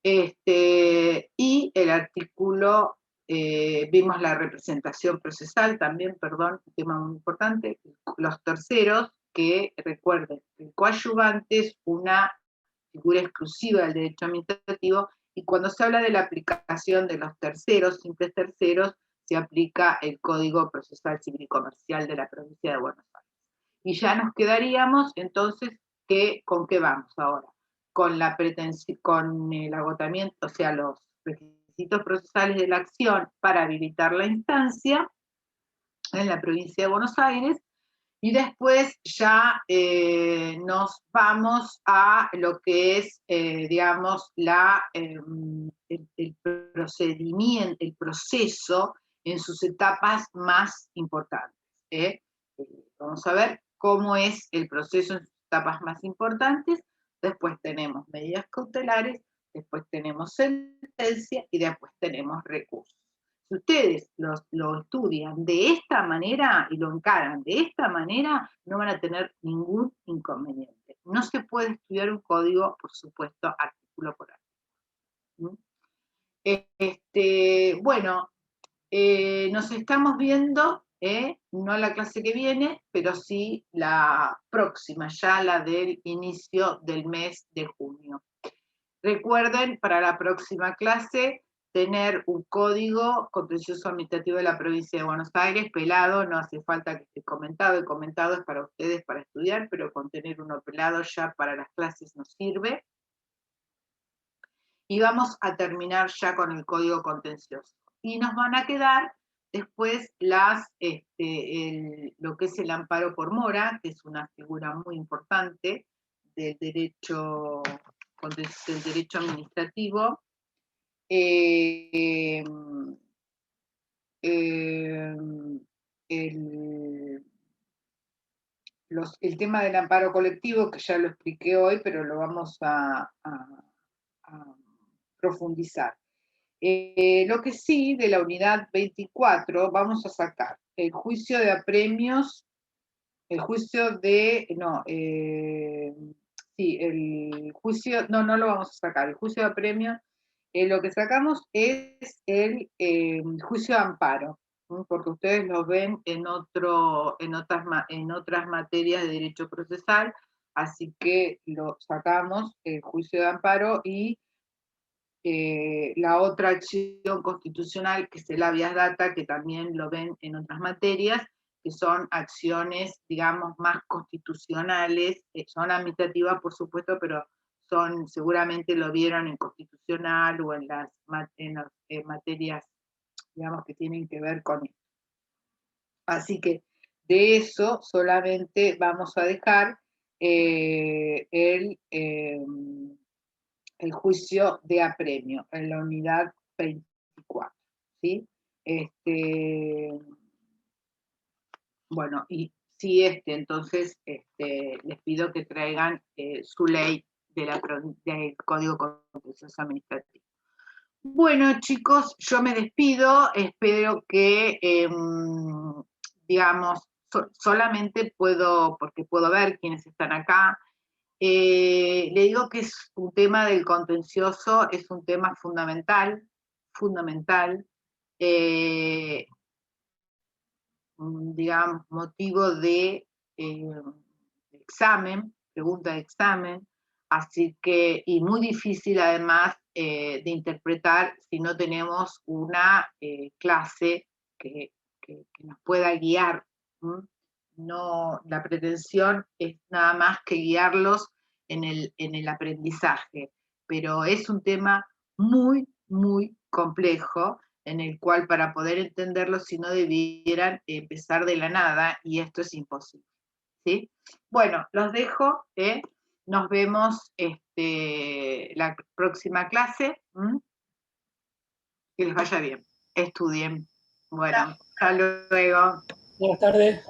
Y el artículo, vimos la representación procesal también, perdón, un tema muy importante, los terceros, que recuerden, el coadyuvante es una figura exclusiva del derecho administrativo, y cuando se habla de la aplicación de los terceros, simples terceros, se aplica el Código Procesal Civil y Comercial de la provincia de Buenos Aires. Y ya nos quedaríamos, entonces, ¿con qué vamos ahora? Con el agotamiento, o sea, los requisitos procesales de la acción para habilitar la instancia en la provincia de Buenos Aires, y después ya nos vamos a lo que es, digamos, el procedimiento, el proceso en sus etapas más importantes. Vamos a ver cómo es el proceso en sus etapas más importantes. Después tenemos medidas cautelares, después tenemos sentencia y después tenemos recursos. Si ustedes lo estudian de esta manera y lo encaran de esta manera, no van a tener ningún inconveniente. No se puede estudiar un código, por supuesto, artículo por artículo. Bueno, nos estamos viendo, no la clase que viene, pero sí la próxima, ya la del inicio del mes de junio. Recuerden, para la próxima clase, tener un código contencioso administrativo de la provincia de Buenos Aires, pelado, no hace falta que esté comentado, el comentado es para ustedes para estudiar, pero con tener uno pelado ya para las clases nos sirve. Y vamos a terminar ya con el código contencioso. Y nos van a quedar después lo que es el amparo por mora, que es una figura muy importante del derecho administrativo. El tema del amparo colectivo, que ya lo expliqué hoy, pero lo vamos a profundizar. Lo que sí, de la unidad 24, vamos a sacar el juicio de apremios, el juicio de, no lo vamos a sacar, el juicio de apremios, lo que sacamos es el juicio de amparo, porque ustedes lo ven en otras materias de derecho procesal, así que lo sacamos, el juicio de amparo, y la otra acción constitucional, que es el habeas data, que también lo ven en otras materias, que son acciones, digamos, más constitucionales, son administrativas, por supuesto, pero seguramente lo vieron en constitucional o en las materias, digamos, que tienen que ver con esto. Así que de eso solamente vamos a dejar el juicio de apremio en la unidad 24, ¿sí? Bueno, y si entonces les pido que traigan su ley del Código Contencioso Administrativo. Bueno, chicos, yo me despido, espero que, digamos, solamente porque puedo ver quiénes están acá. Le digo que es un tema del contencioso, es un tema fundamental, digamos, motivo de examen, pregunta de examen, así que, y muy difícil además de interpretar si no tenemos una clase que que nos pueda guiar. No, la pretensión es nada más que guiarlos en el aprendizaje, pero es un tema muy, muy complejo, en el cual para poder entenderlo, si no debieran empezar de la nada, y esto es imposible. ¿Sí? Bueno, los dejo, nos vemos la próxima clase. Que les vaya bien, estudien. Bueno, hasta luego. Buenas tardes.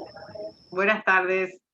Buenas tardes.